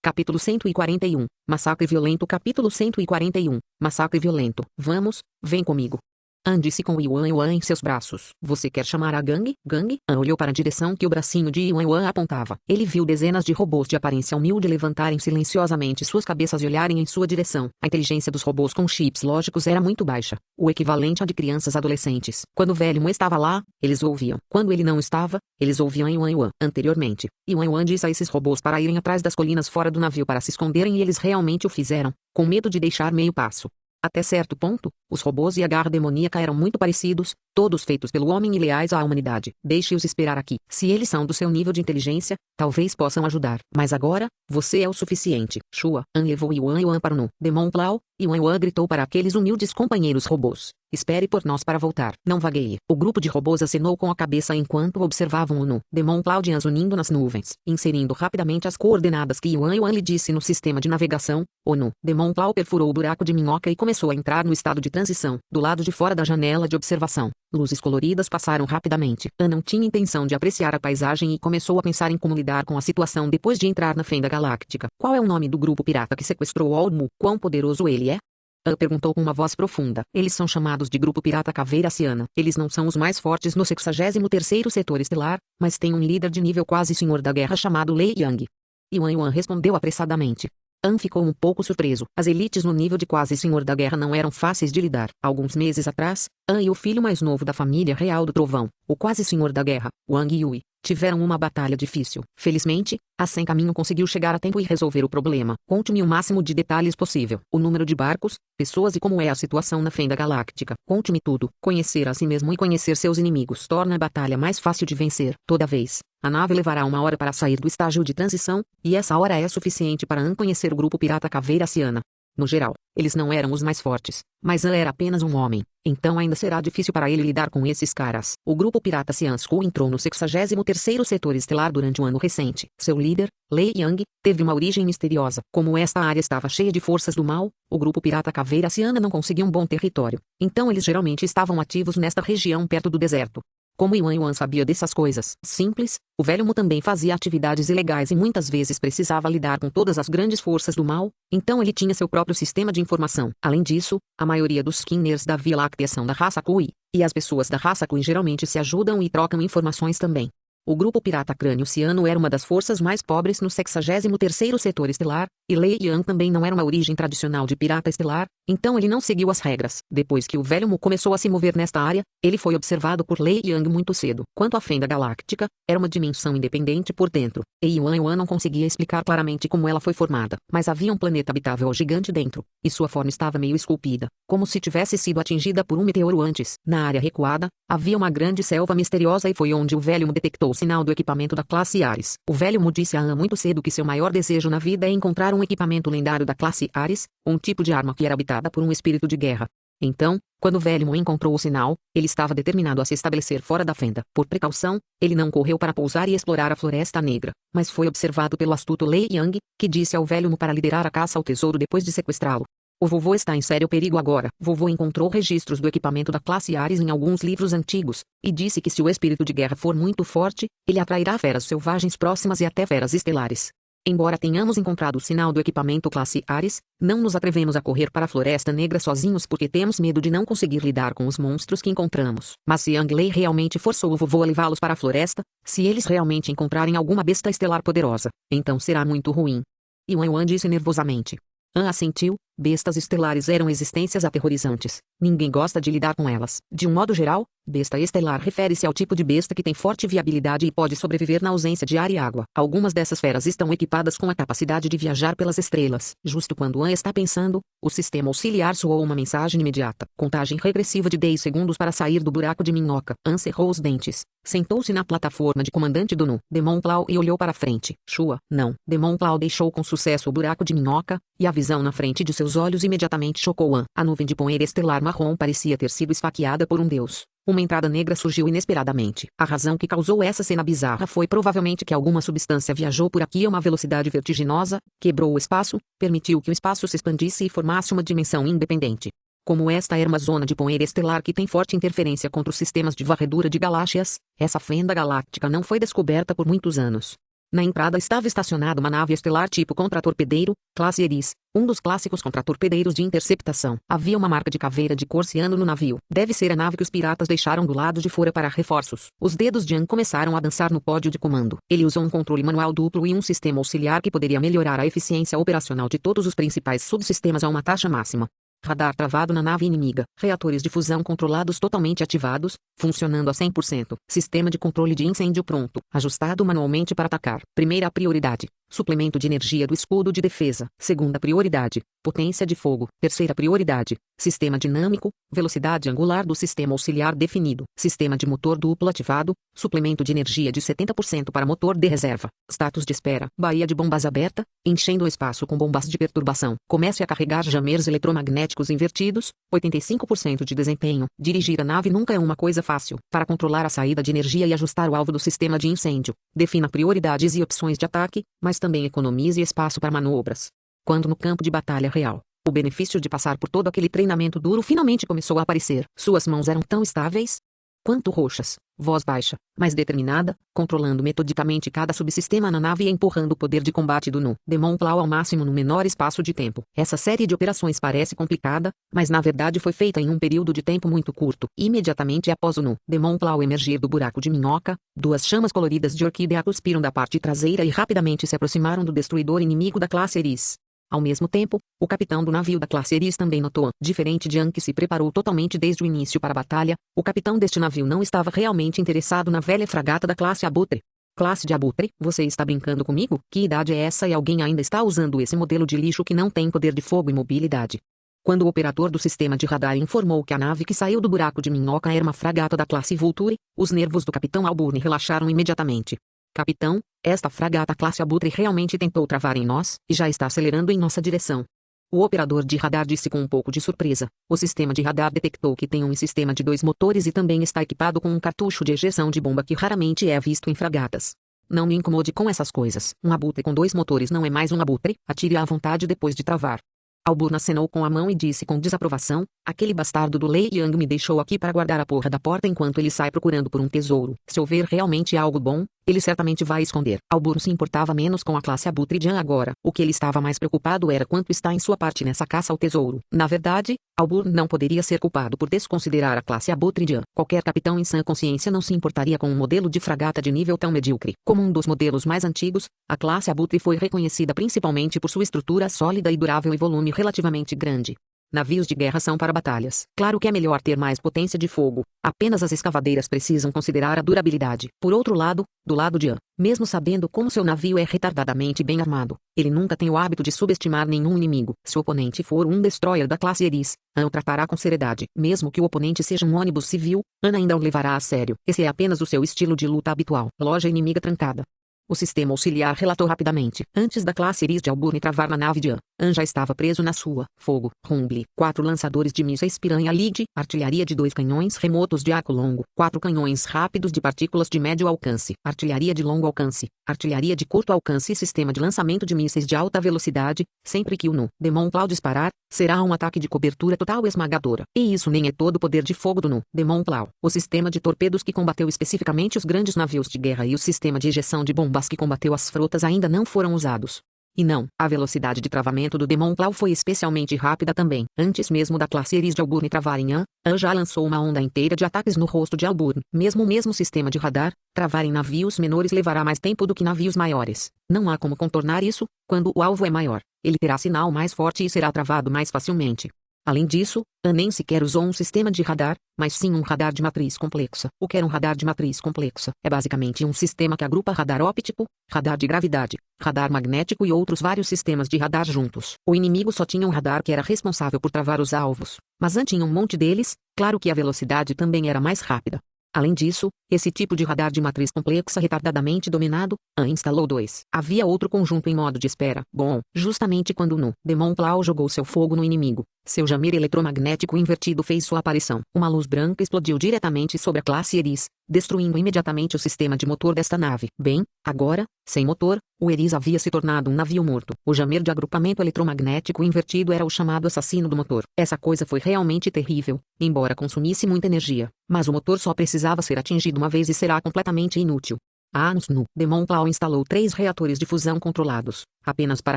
Capítulo 141. Massacre violento. Capítulo 141. Massacre violento. Vamos, vem comigo. An disse com Yuan em seus braços. Você quer chamar a gangue? Gangue? An olhou para a direção que o bracinho de Yuan apontava. Ele viu dezenas de robôs de aparência humilde levantarem silenciosamente suas cabeças e olharem em sua direção. A inteligência dos robôs com chips lógicos era muito baixa, o equivalente à de crianças adolescentes. Quando o velho Mu estava lá, eles ouviam. Quando ele não estava, eles ouviam Yuan. Anteriormente, Yuan disse a esses robôs para irem atrás das colinas fora do navio para se esconderem e eles realmente o fizeram, com medo de deixar meio passo. Até certo ponto, os robôs e a garra demoníaca eram muito parecidos, todos feitos pelo homem e leais à humanidade. Deixe-os esperar aqui. Se eles são do seu nível de inteligência, talvez possam ajudar. Mas agora, você é o suficiente. Shua. An levou Yuan para o Nu. Demon Claw. Yuan gritou para aqueles humildes companheiros robôs. Espere por nós para voltar. Não vagueie. O grupo de robôs acenou com a cabeça enquanto observavam o Nu. Demon Cloud unindo nas nuvens, inserindo rapidamente as coordenadas que Yuan lhe disse no sistema de navegação. O Nu. Demon Cloud perfurou o buraco de minhoca e começou a entrar no estado de transição, do lado de fora da janela de observação. Luzes coloridas passaram rapidamente. An não tinha intenção de apreciar a paisagem e começou a pensar em como lidar com a situação depois de entrar na Fenda Galáctica. Qual é o nome do grupo pirata que sequestrou Old Mu? Quão poderoso ele é? An perguntou com uma voz profunda. Eles são chamados de Grupo Pirata Caveira Ciana. Eles não são os mais fortes no 63º Setor Estelar, mas têm um líder de nível quase Senhor da Guerra chamado Lei Yang. Yuan respondeu apressadamente. An ficou um pouco surpreso. As elites no nível de quase Senhor da Guerra não eram fáceis de lidar. Alguns meses atrás, An e o filho mais novo da família real do Trovão, o quase Senhor da Guerra, Wang Yui, tiveram uma batalha difícil. Felizmente, a Sem Caminho conseguiu chegar a tempo e resolver o problema. Conte-me o máximo de detalhes possível. O número de barcos, pessoas e como é a situação na Fenda Galáctica. Conte-me tudo. Conhecer a si mesmo e conhecer seus inimigos torna a batalha mais fácil de vencer. Toda vez, a nave levará 1 hora para sair do estágio de transição, e essa hora é suficiente para An conhecer o grupo pirata Caveira Ciana. No geral, eles não eram os mais fortes, mas An era apenas um homem, então ainda será difícil para ele lidar com esses caras. O grupo pirata Ciansku entrou no 63º Setor Estelar durante um ano recente. Seu líder, Lei Yang, teve uma origem misteriosa. Como esta área estava cheia de forças do mal, o grupo pirata Caveira Ciana não conseguia um bom território. Então eles geralmente estavam ativos nesta região perto do deserto. Como Yuan sabia dessas coisas simples, o velho Mu também fazia atividades ilegais e muitas vezes precisava lidar com todas as grandes forças do mal, então ele tinha seu próprio sistema de informação. Além disso, a maioria dos Skinners da Via Láctea são da raça Kui, e as pessoas da raça Kui geralmente se ajudam e trocam informações também. O grupo pirata Crânio Ciano era uma das forças mais pobres no 63º Setor Estelar, e Lei Yang também não era uma origem tradicional de pirata estelar, então ele não seguiu as regras. Depois que o velho Mu começou a se mover nesta área, ele foi observado por Lei Yang muito cedo. Quanto à Fenda Galáctica, era uma dimensão independente por dentro, e Yuan não conseguia explicar claramente como ela foi formada, mas havia um planeta habitável gigante dentro, e sua forma estava meio esculpida, como se tivesse sido atingida por um meteoro antes. Na área recuada, havia uma grande selva misteriosa e foi onde o velho Mu detectou o sinal do equipamento da classe Ares. O velho Mu disse a An muito cedo que seu maior desejo na vida é encontrar um equipamento lendário da classe Ares, um tipo de arma que era habitada por um espírito de guerra. Então, quando o velho Mu encontrou o sinal, ele estava determinado a se estabelecer fora da fenda. Por precaução, ele não correu para pousar e explorar a Floresta Negra, mas foi observado pelo astuto Lei Yang, que disse ao velho Mu para liderar a caça ao tesouro depois de sequestrá-lo. O vovô está em sério perigo agora. Vovô encontrou registros do equipamento da classe Ares em alguns livros antigos, e disse que se o espírito de guerra for muito forte, ele atrairá feras selvagens próximas e até feras estelares. Embora tenhamos encontrado o sinal do equipamento classe Ares, não nos atrevemos a correr para a Floresta Negra sozinhos porque temos medo de não conseguir lidar com os monstros que encontramos. Mas se Yang Lei realmente forçou o vovô a levá-los para a floresta, se eles realmente encontrarem alguma besta estelar poderosa, então será muito ruim. Yuan disse nervosamente. An assentiu. Bestas estelares eram existências aterrorizantes. Ninguém gosta de lidar com elas. De um modo geral, besta estelar refere-se ao tipo de besta que tem forte viabilidade e pode sobreviver na ausência de ar e água. Algumas dessas feras estão equipadas com a capacidade de viajar pelas estrelas. Justo quando An está pensando, o sistema auxiliar soou uma mensagem imediata. Contagem regressiva de 10 segundos para sair do buraco de minhoca. An cerrou os dentes. Sentou-se na plataforma de comandante do Nu. Demon Claw e olhou para frente. Shua, não. Demon Claw deixou com sucesso o buraco de minhoca, e a visão na frente de seus olhos imediatamente chocou An. A nuvem de poeira estelar marrom parecia ter sido esfaqueada por um deus. Uma entrada negra surgiu inesperadamente. A razão que causou essa cena bizarra foi provavelmente que alguma substância viajou por aqui a uma velocidade vertiginosa, quebrou o espaço, permitiu que o espaço se expandisse e formasse uma dimensão independente. Como esta era uma zona de poeira estelar que tem forte interferência contra os sistemas de varredura de galáxias, essa fenda galáctica não foi descoberta por muitos anos. Na entrada estava estacionada uma nave estelar tipo contratorpedeiro, classe Eris, um dos clássicos contratorpedeiros de interceptação. Havia uma marca de caveira de cor ciano no navio. Deve ser a nave que os piratas deixaram do lado de fora para reforços. Os dedos de An começaram a dançar no pódio de comando. Ele usou um controle manual duplo e um sistema auxiliar que poderia melhorar a eficiência operacional de todos os principais subsistemas a uma taxa máxima. Radar travado na nave inimiga. Reatores de fusão controlados totalmente ativados, funcionando a 100%. Sistema de controle de incêndio pronto, ajustado manualmente para atacar. Primeira prioridade: suplemento de energia do escudo de defesa. Segunda prioridade: potência de fogo. Terceira prioridade: sistema dinâmico, velocidade angular do sistema auxiliar definido. Sistema de motor duplo ativado, suplemento de energia de 70% para motor de reserva. Status de espera. Baía de bombas aberta, enchendo o espaço com bombas de perturbação. Comece a carregar jammers eletromagnéticos invertidos, 85% de desempenho. Dirigir a nave nunca é uma coisa fácil. Para controlar a saída de energia e ajustar o alvo do sistema de incêndio, defina prioridades e opções de ataque, mas também economize espaço para manobras. Quando no campo de batalha real, o benefício de passar por todo aquele treinamento duro finalmente começou a aparecer. Suas mãos eram tão estáveis quanto roxas, voz baixa, mas determinada, controlando metodicamente cada subsistema na nave e empurrando o poder de combate do Nu Demon Claw ao máximo no menor espaço de tempo. Essa série de operações parece complicada, mas na verdade foi feita em um período de tempo muito curto. Imediatamente após o Nu Demon Claw emergir do buraco de minhoca, duas chamas coloridas de orquídea cuspiram da parte traseira e rapidamente se aproximaram do destruidor inimigo da classe Eris. Ao mesmo tempo, o capitão do navio da classe Eris também notou. Diferente de An, que se preparou totalmente desde o início para a batalha, o capitão deste navio não estava realmente interessado na velha fragata da classe Abutre. Classe de Abutre? Você está brincando comigo? Que idade é essa e alguém ainda está usando esse modelo de lixo que não tem poder de fogo e mobilidade? Quando o operador do sistema de radar informou que a nave que saiu do buraco de minhoca era uma fragata da classe Vulture, os nervos do capitão Alburne relaxaram imediatamente. Capitão, esta fragata classe Abutre realmente tentou travar em nós, e já está acelerando em nossa direção. O operador de radar disse com um pouco de surpresa. O sistema de radar detectou que tem um sistema de 2 motores e também está equipado com um cartucho de ejeção de bomba que raramente é visto em fragatas. Não me incomode com essas coisas. Um abutre com 2 motores não é mais um abutre, atire à vontade depois de travar. Alburn acenou com a mão e disse com desaprovação: aquele bastardo do Lei Yang me deixou aqui para guardar a porra da porta enquanto ele sai procurando por um tesouro. Se houver realmente algo bom, ele certamente vai esconder. Alburn se importava menos com a classe Abutre de An agora. O que ele estava mais preocupado era quanto está em sua parte nessa caça ao tesouro. Na verdade, Alburn não poderia ser culpado por desconsiderar a classe Abutre de An. Qualquer capitão em sã consciência não se importaria com um modelo de fragata de nível tão medíocre. Como um dos modelos mais antigos, a classe Abutre foi reconhecida principalmente por sua estrutura sólida e durável e volume relativamente grande. Navios de guerra são para batalhas. Claro que é melhor ter mais potência de fogo. Apenas as escavadeiras precisam considerar a durabilidade. Por outro lado, do lado de An, mesmo sabendo como seu navio é retardadamente bem armado, ele nunca tem o hábito de subestimar nenhum inimigo. Se o oponente for um destroyer da classe Eris, An o tratará com seriedade. Mesmo que o oponente seja um ônibus civil, An ainda o levará a sério. Esse é apenas o seu estilo de luta habitual. Loja inimiga trancada. O sistema auxiliar relatou rapidamente. Antes da classe Eris de Alburne travar na nave de An já estava preso na sua. Fogo. Rumble. 4 lançadores de mísseis Piranha Lead. Artilharia de 2 canhões remotos de arco longo. 4 canhões rápidos de partículas de médio alcance. Artilharia de longo alcance. Artilharia de curto alcance e sistema de lançamento de mísseis de alta velocidade. Sempre que o Nu Demon Claw disparar, será um ataque de cobertura total esmagadora. E isso nem é todo o poder de fogo do Nu Demon Claw. O sistema de torpedos que combateu especificamente os grandes navios de guerra e o sistema de ejeção de bombas que combateu as frotas ainda não foram usados. E não, a velocidade de travamento do Demon Claw foi especialmente rápida também. Antes mesmo da classe Eris de Alburne travar em An já lançou uma onda inteira de ataques no rosto de Alburne. Mesmo o mesmo sistema de radar, travar em navios menores levará mais tempo do que navios maiores. Não há como contornar isso. Quando o alvo é maior, ele terá sinal mais forte e será travado mais facilmente. Além disso, An nem sequer usou um sistema de radar, mas sim um radar de matriz complexa. O que é um radar de matriz complexa? É basicamente um sistema que agrupa radar óptico, radar de gravidade, radar magnético e outros vários sistemas de radar juntos. O inimigo só tinha um radar que era responsável por travar os alvos, mas An tinha um monte deles. Claro que a velocidade também era mais rápida. Além disso, esse tipo de radar de matriz complexa retardadamente dominado, An instalou 2. Havia outro conjunto em modo de espera. Bom, justamente quando o Nu Demon Claw jogou seu fogo no inimigo, seu jammer eletromagnético invertido fez sua aparição. Uma luz branca explodiu diretamente sobre a classe Eris, destruindo imediatamente o sistema de motor desta nave. Bem, agora, sem motor, o Eris havia se tornado um navio morto. O jammer de agrupamento eletromagnético invertido era o chamado assassino do motor. Essa coisa foi realmente terrível, embora consumisse muita energia. Mas o motor só precisava ser atingido uma vez e será completamente inútil. Há anos no Demon Claw instalou 3 reatores de fusão controlados, apenas para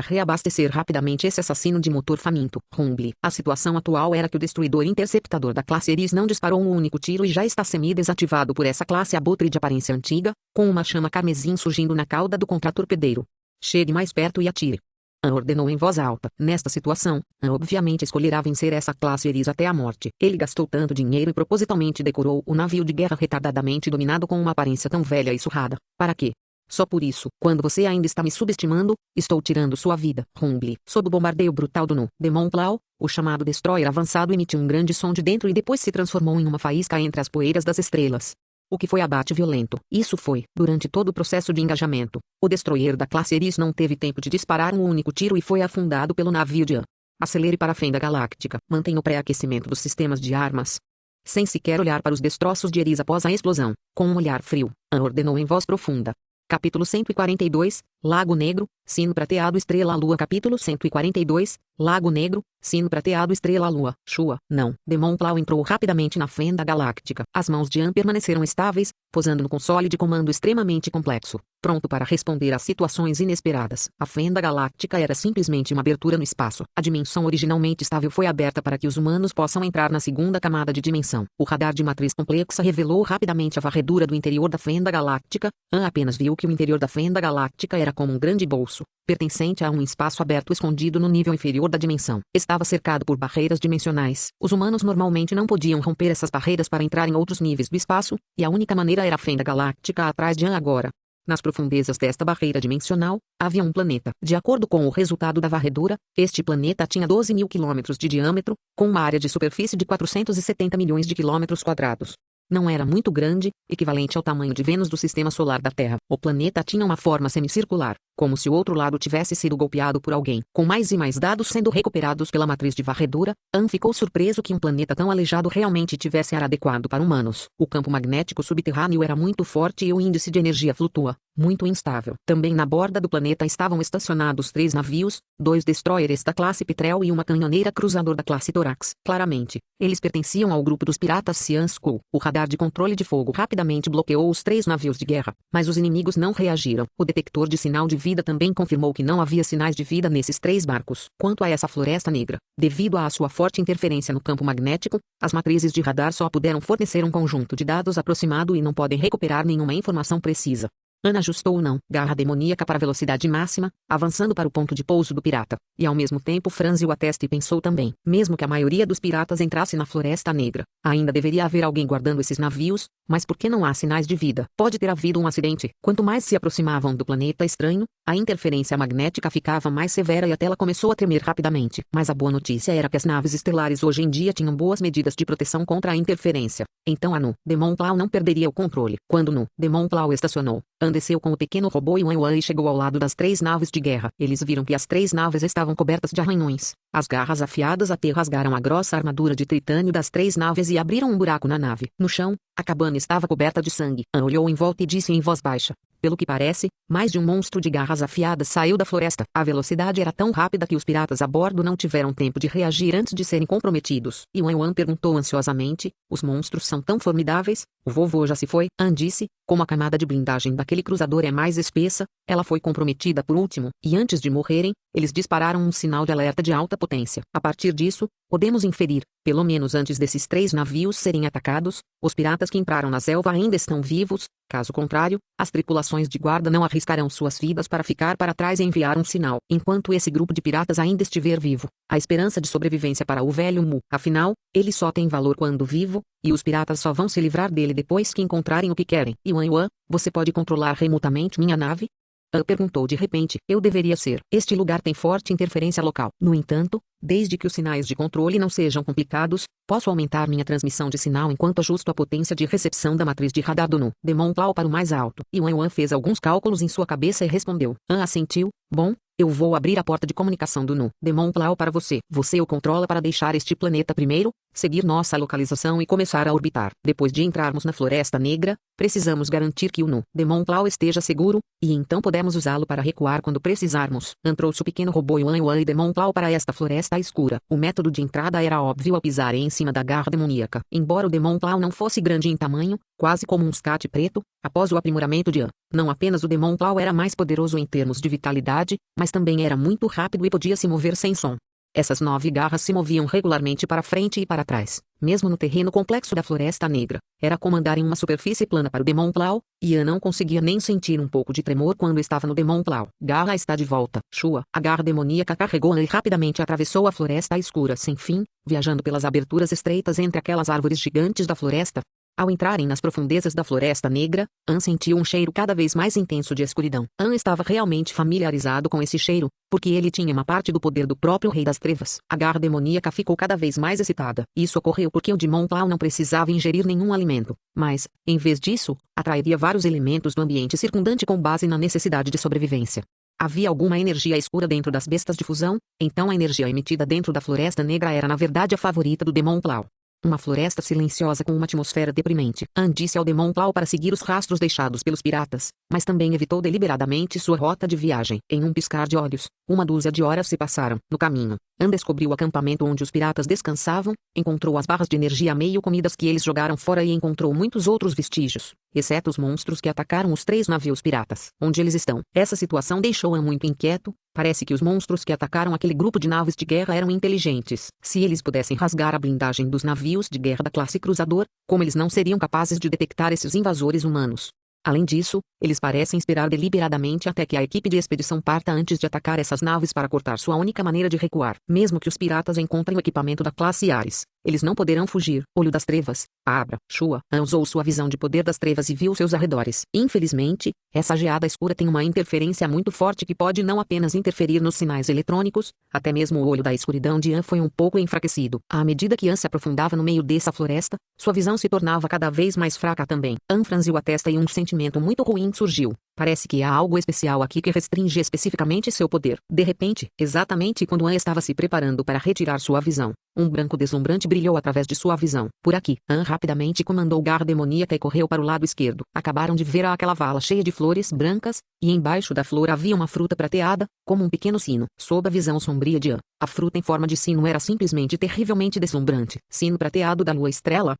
reabastecer rapidamente esse assassino de motor faminto. Rumble. A situação atual era que o destruidor interceptador da classe Eris não disparou um único tiro e já está semi-desativado por essa classe abutre de aparência antiga, com uma chama carmesim surgindo na cauda do contratorpedeiro. Chegue mais perto e atire. An ordenou em voz alta. Nesta situação, An obviamente escolherá vencer essa classe Eris até a morte. Ele gastou tanto dinheiro e propositalmente decorou o navio de guerra retardadamente dominado com uma aparência tão velha e surrada. Para quê? Só por isso, quando você ainda está me subestimando, estou tirando sua vida. Rumble. Sob o bombardeio brutal do Demon Claw, o chamado Destroyer avançado emitiu um grande som de dentro e depois se transformou em uma faísca entre as poeiras das estrelas. O que foi abate violento? Isso foi, durante todo o processo de engajamento. O destroyer da classe Eris não teve tempo de disparar um único tiro e foi afundado pelo navio de An. Acelere para a fenda galáctica. Mantenha o pré-aquecimento dos sistemas de armas. Sem sequer olhar para os destroços de Eris após a explosão, com um olhar frio, An ordenou em voz profunda. Capítulo 142, Lago Negro, Sino Prateado Estrela Lua. Capítulo 142, Lago Negro, Sino Prateado Estrela Lua. Shua. Não. Demon Claw entrou rapidamente na fenda galáctica. As mãos de An permaneceram estáveis, posando no console de comando extremamente complexo, pronto para responder às situações inesperadas. A fenda galáctica era simplesmente uma abertura no espaço. A dimensão originalmente estável foi aberta para que os humanos possam entrar na segunda camada de dimensão. O radar de matriz complexa revelou rapidamente a varredura do interior da fenda galáctica. An apenas viu que o interior da fenda galáctica era como um grande bolso, pertencente a um espaço aberto escondido no nível inferior da dimensão. Estava cercado por barreiras dimensionais. Os humanos normalmente não podiam romper essas barreiras para entrar em outros níveis do espaço, e a única maneira era a fenda galáctica atrás de An agora. Nas profundezas desta barreira dimensional, havia um planeta. De acordo com o resultado da varredura, este planeta tinha 12.000 quilômetros de diâmetro, com uma área de superfície de 470 milhões de quilômetros quadrados. Não era muito grande, equivalente ao tamanho de Vênus do sistema solar da Terra. O planeta tinha uma forma semicircular, como se o outro lado tivesse sido golpeado por alguém. Com mais e mais dados sendo recuperados pela matriz de varredura, An ficou surpreso que um planeta tão aleijado realmente tivesse ar adequado para humanos. O campo magnético subterrâneo era muito forte e o índice de energia flutua, muito instável. Também na borda do planeta estavam estacionados 3 navios, 2 destroyers da classe Petrel e uma canhoneira cruzador da classe Thorax. Claramente, eles pertenciam ao grupo dos piratas Cian Skull. O radar de controle de fogo rapidamente bloqueou os 3 navios de guerra, mas os inimigos não reagiram. O detector de sinal de vida também confirmou que não havia sinais de vida nesses 3 barcos. Quanto a essa floresta negra, devido à sua forte interferência no campo magnético, as matrizes de radar só puderam fornecer um conjunto de dados aproximado e não podem recuperar nenhuma informação precisa. An ajustou o não garra demoníaca para velocidade máxima, avançando para o ponto de pouso do pirata, e ao mesmo tempo franziu a testa e pensou também, mesmo que a maioria dos piratas entrasse na Floresta Negra, ainda deveria haver alguém guardando esses navios, mas por que não há sinais de vida? Pode ter havido um acidente. Quanto mais se aproximavam do planeta estranho, a interferência magnética ficava mais severa e a tela começou a tremer rapidamente. Mas a boa notícia era que as naves estelares hoje em dia tinham boas medidas de proteção contra a interferência. Então a Demon Claw não perderia o controle. Quando Demon Claw estacionou, An desceu com o pequeno robô Yuan e chegou ao lado das 3 naves de guerra. Eles viram que as 3 naves estavam cobertas de arranhões. As garras afiadas até rasgaram a grossa armadura de tritânio das 3 naves e abriram um buraco na nave. No chão, a cabana estava coberta de sangue. An olhou em volta e disse em voz baixa: pelo que parece, mais de um monstro de garras afiadas saiu da floresta. A velocidade era tão rápida que os piratas a bordo não tiveram tempo de reagir antes de serem comprometidos. Yuan perguntou ansiosamente: os monstros são tão formidáveis? O vovô já se foi? An disse: como a camada de blindagem daquele cruzador é mais espessa, ela foi comprometida por último, e antes de morrerem, eles dispararam um sinal de alerta de alta potência. A partir disso, podemos inferir, pelo menos antes desses 3 navios serem atacados, os piratas que entraram na selva ainda estão vivos. Caso contrário, as tripulações de guarda não arriscarão suas vidas para ficar para trás e enviar um sinal. Enquanto esse grupo de piratas ainda estiver vivo, a esperança de sobrevivência para o velho Mu. Afinal, ele só tem valor quando vivo, e os piratas só vão se livrar dele depois que encontrarem o que querem. Yuan, você pode controlar remotamente minha nave? An perguntou de repente. Eu deveria ser. Este lugar tem forte interferência local. No entanto, desde que os sinais de controle não sejam complicados, posso aumentar minha transmissão de sinal enquanto ajusto a potência de recepção da matriz de radar do Demon Claw para o mais alto. Yuan fez alguns cálculos em sua cabeça e respondeu. An assentiu. Bom, Eu vou abrir a porta de comunicação do Nu Demon Claw para você. Você o controla para deixar este planeta primeiro, seguir nossa localização e começar a orbitar. Depois de entrarmos na Floresta Negra, precisamos garantir que o Nu Demon Claw esteja seguro, e então podemos usá-lo para recuar quando precisarmos. Entrou-se o pequeno robô Yuan Demon Claw para esta floresta escura. O método de entrada era óbvio ao pisar em cima da garra demoníaca. Embora o Demon Claw não fosse grande em tamanho, quase como um scate preto, após o aprimoramento de An, não apenas o Demon Claw era mais poderoso em termos de vitalidade, mas também era muito rápido e podia se mover sem som. Essas 9 garras se moviam regularmente para frente e para trás, mesmo no terreno complexo da Floresta Negra. Era como andar em uma superfície plana para o Demon Claw, e An não conseguia nem sentir um pouco de tremor quando estava no Demon Claw. Garra está de volta. Shua, a garra demoníaca carregou An e rapidamente atravessou a floresta escura sem fim, viajando pelas aberturas estreitas entre aquelas árvores gigantes da floresta. Ao entrarem nas profundezas da Floresta Negra, An sentiu um cheiro cada vez mais intenso de escuridão. An estava realmente familiarizado com esse cheiro, porque ele tinha uma parte do poder do próprio Rei das Trevas. A garra demoníaca ficou cada vez mais excitada. Isso ocorreu porque o Demon Claw não precisava ingerir nenhum alimento, mas, em vez disso, atrairia vários elementos do ambiente circundante com base na necessidade de sobrevivência. Havia alguma energia escura dentro das bestas de fusão, então a energia emitida dentro da Floresta Negra era na verdade a favorita do Demon Claw. Uma floresta silenciosa com uma atmosfera deprimente. An disse ao Demon Claw para seguir os rastros deixados pelos piratas, mas também evitou deliberadamente sua rota de viagem. Em um piscar de olhos, 1 dúzia de horas se passaram. No caminho, An descobriu o acampamento onde os piratas descansavam, encontrou as barras de energia meio comidas que eles jogaram fora e encontrou muitos outros vestígios, exceto os monstros que atacaram os 3 navios piratas. Onde eles estão? Essa situação deixou An muito inquieto. Parece que os monstros que atacaram aquele grupo de naves de guerra eram inteligentes. Se eles pudessem rasgar a blindagem dos navios de guerra da classe cruzador, como eles não seriam capazes de detectar esses invasores humanos? Além disso, eles parecem esperar deliberadamente até que a equipe de expedição parta antes de atacar essas naves para cortar sua única maneira de recuar. Mesmo que os piratas encontrem o equipamento da classe Ares, eles não poderão fugir. Olho das Trevas. Abra. Shua. An usou sua visão de poder das trevas e viu seus arredores. Infelizmente, essa geada escura tem uma interferência muito forte que pode não apenas interferir nos sinais eletrônicos, até mesmo o olho da escuridão de An foi um pouco enfraquecido. À medida que An se aprofundava no meio dessa floresta, sua visão se tornava cada vez mais fraca também. An franziu a testa e um sentimento muito ruim surgiu. Parece que há algo especial aqui que restringe especificamente seu poder. De repente, exatamente quando An estava se preparando para retirar sua visão, um branco deslumbrante brilhou através de sua visão. Por aqui, An rapidamente comandou garra demoníaca e correu para o lado esquerdo. Acabaram de ver aquela vala cheia de flores brancas, e embaixo da flor havia uma fruta prateada, como um pequeno sino. Sob a visão sombria de An, a fruta em forma de sino era simplesmente terrivelmente deslumbrante. Sino prateado da lua estrela?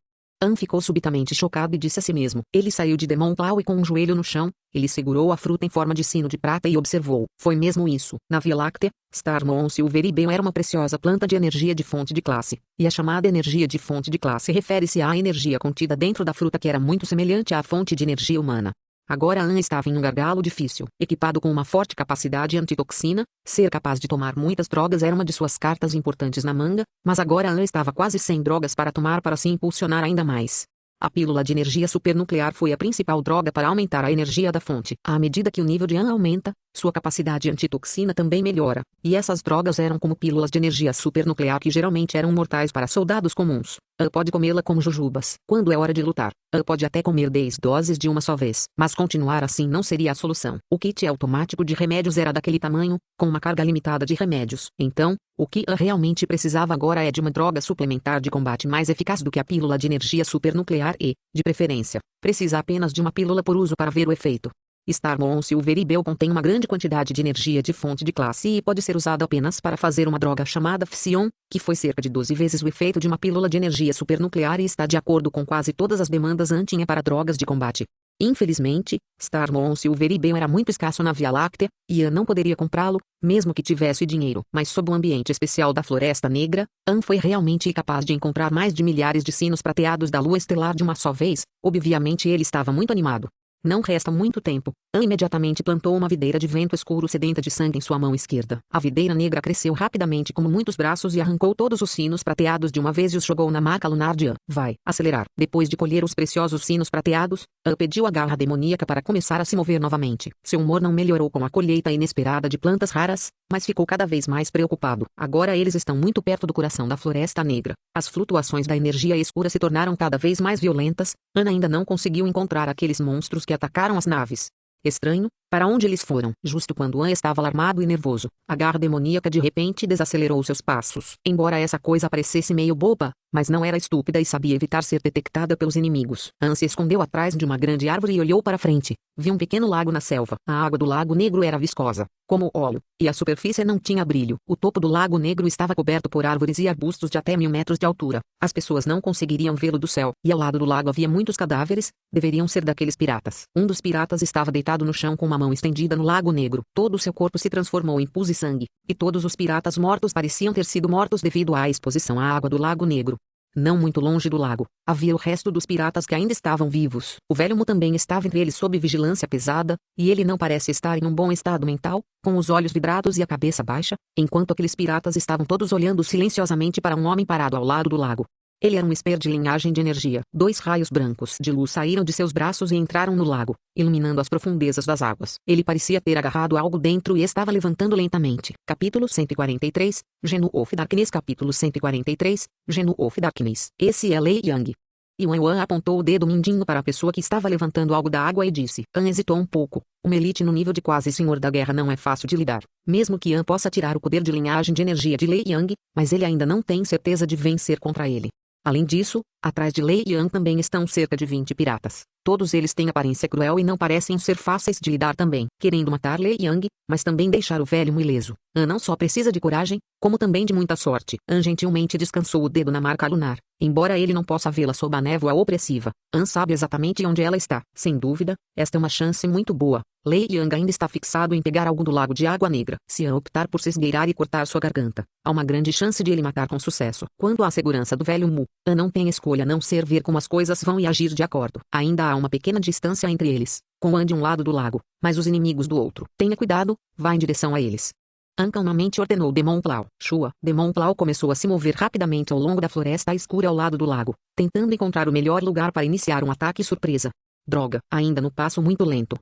An ficou subitamente chocado e disse a si mesmo. Ele saiu de Demon Claw e com um joelho no chão, ele segurou a fruta em forma de sino de prata e observou. Foi mesmo isso. Na Via Láctea, Star Moon Silveribel era uma preciosa planta de energia de fonte de classe. E a chamada energia de fonte de classe refere-se à energia contida dentro da fruta que era muito semelhante à fonte de energia humana. Agora An estava em um gargalo difícil. Equipado com uma forte capacidade antitoxina, ser capaz de tomar muitas drogas era uma de suas cartas importantes na manga, mas agora An estava quase sem drogas para tomar para se impulsionar ainda mais. A pílula de energia supernuclear foi a principal droga para aumentar a energia da fonte. À medida que o nível de An aumenta, sua capacidade antitoxina também melhora, e essas drogas eram como pílulas de energia supernuclear que geralmente eram mortais para soldados comuns. An pode comê-la como jujubas. Quando é hora de lutar, An pode até comer 10 doses de uma só vez, mas continuar assim não seria a solução. O kit automático de remédios era daquele tamanho, com uma carga limitada de remédios. Então, o que An realmente precisava agora é de uma droga suplementar de combate mais eficaz do que a pílula de energia supernuclear e, de preferência, precisa apenas de uma pílula por uso para ver o efeito. Star Moon Silveribel contém uma grande quantidade de energia de fonte de classe e pode ser usada apenas para fazer uma droga chamada Fission, que foi cerca de 12 vezes o efeito de uma pílula de energia supernuclear e está de acordo com quase todas as demandas An-tinha para drogas de combate. Infelizmente, Star Moon Silveribel era muito escasso na Via Láctea, e An não poderia comprá-lo, mesmo que tivesse dinheiro. Mas sob o ambiente especial da Floresta Negra, An foi realmente capaz de encontrar mais de milhares de sinos prateados da lua estelar de uma só vez. Obviamente ele estava muito animado. Não resta muito tempo. An imediatamente plantou uma videira de vento escuro sedenta de sangue em sua mão esquerda. A videira negra cresceu rapidamente como muitos braços e arrancou todos os sinos prateados de uma vez e os jogou na maca lunar de An. Vai acelerar. Depois de colher os preciosos sinos prateados, An pediu à garra demoníaca para começar a se mover novamente. Seu humor não melhorou com a colheita inesperada de plantas raras, mas ficou cada vez mais preocupado. Agora eles estão muito perto do coração da Floresta Negra. As flutuações da energia escura se tornaram cada vez mais violentas. An ainda não conseguiu encontrar aqueles monstros que atacaram as naves. Estranho, Para onde eles foram? Justo quando An estava alarmado e nervoso, a garra demoníaca de repente desacelerou seus passos. Embora essa coisa parecesse meio boba, mas não era estúpida e sabia evitar ser detectada pelos inimigos. An se escondeu atrás de uma grande árvore e olhou para frente. Viu um pequeno lago na selva. A água do Lago Negro era viscosa, como óleo, e a superfície não tinha brilho. O topo do Lago Negro estava coberto por árvores e arbustos de até 1000 metros de altura. As pessoas não conseguiriam vê-lo do céu, e ao lado do lago havia muitos cadáveres, deveriam ser daqueles piratas. Um dos piratas estava deitado no chão com uma mão estendida no Lago Negro. Todo o seu corpo se transformou em pus e sangue, e todos os piratas mortos pareciam ter sido mortos devido à exposição à água do Lago Negro. Não muito longe do lago, havia o resto dos piratas que ainda estavam vivos. O velho Mu também estava entre eles sob vigilância pesada, e ele não parece estar em um bom estado mental, com os olhos vidrados e a cabeça baixa, enquanto aqueles piratas estavam todos olhando silenciosamente para um homem parado ao lado do lago. Ele era um esper de linhagem de energia. 2 raios brancos de luz saíram de seus braços e entraram no lago, iluminando as profundezas das águas. Ele parecia ter agarrado algo dentro e estava levantando lentamente. Capítulo 143, Genu of Darkness. Capítulo 143, Genu of Darkness. Esse é Lei Yang. Yuan apontou o dedo mindinho para a pessoa que estava levantando algo da água e disse. An hesitou um pouco. Uma elite no nível de quase senhor da guerra não é fácil de lidar. Mesmo que An possa tirar o poder de linhagem de energia de Lei Yang, mas ele ainda não tem certeza de vencer contra ele. Além disso, atrás de Lei Yan também estão cerca de 20 piratas. Todos eles têm aparência cruel e não parecem ser fáceis de lidar também, querendo matar Lei Yang, mas também deixar o velho ileso. An não só precisa de coragem, como também de muita sorte. An gentilmente descansou o dedo na marca lunar, embora ele não possa vê-la sob a névoa opressiva. An sabe exatamente onde ela está. Sem dúvida, esta é uma chance muito boa. Lei Yang ainda está fixado em pegar algo do lago de água negra. Se An optar por se esgueirar e cortar sua garganta, há uma grande chance de ele matar com sucesso. Quanto à segurança do velho Mu, An não tem escolha a não ser ver como as coisas vão e agir de acordo. Ainda há uma pequena distância entre eles, com An de um lado do lago, mas os inimigos do outro. Tenha cuidado, vá em direção a eles. An calmamente ordenou Demon Claw. Shua. Demon Claw começou a se mover rapidamente ao longo da floresta escura ao lado do lago, tentando encontrar o melhor lugar para iniciar um ataque surpresa. Droga, ainda no passo muito lento.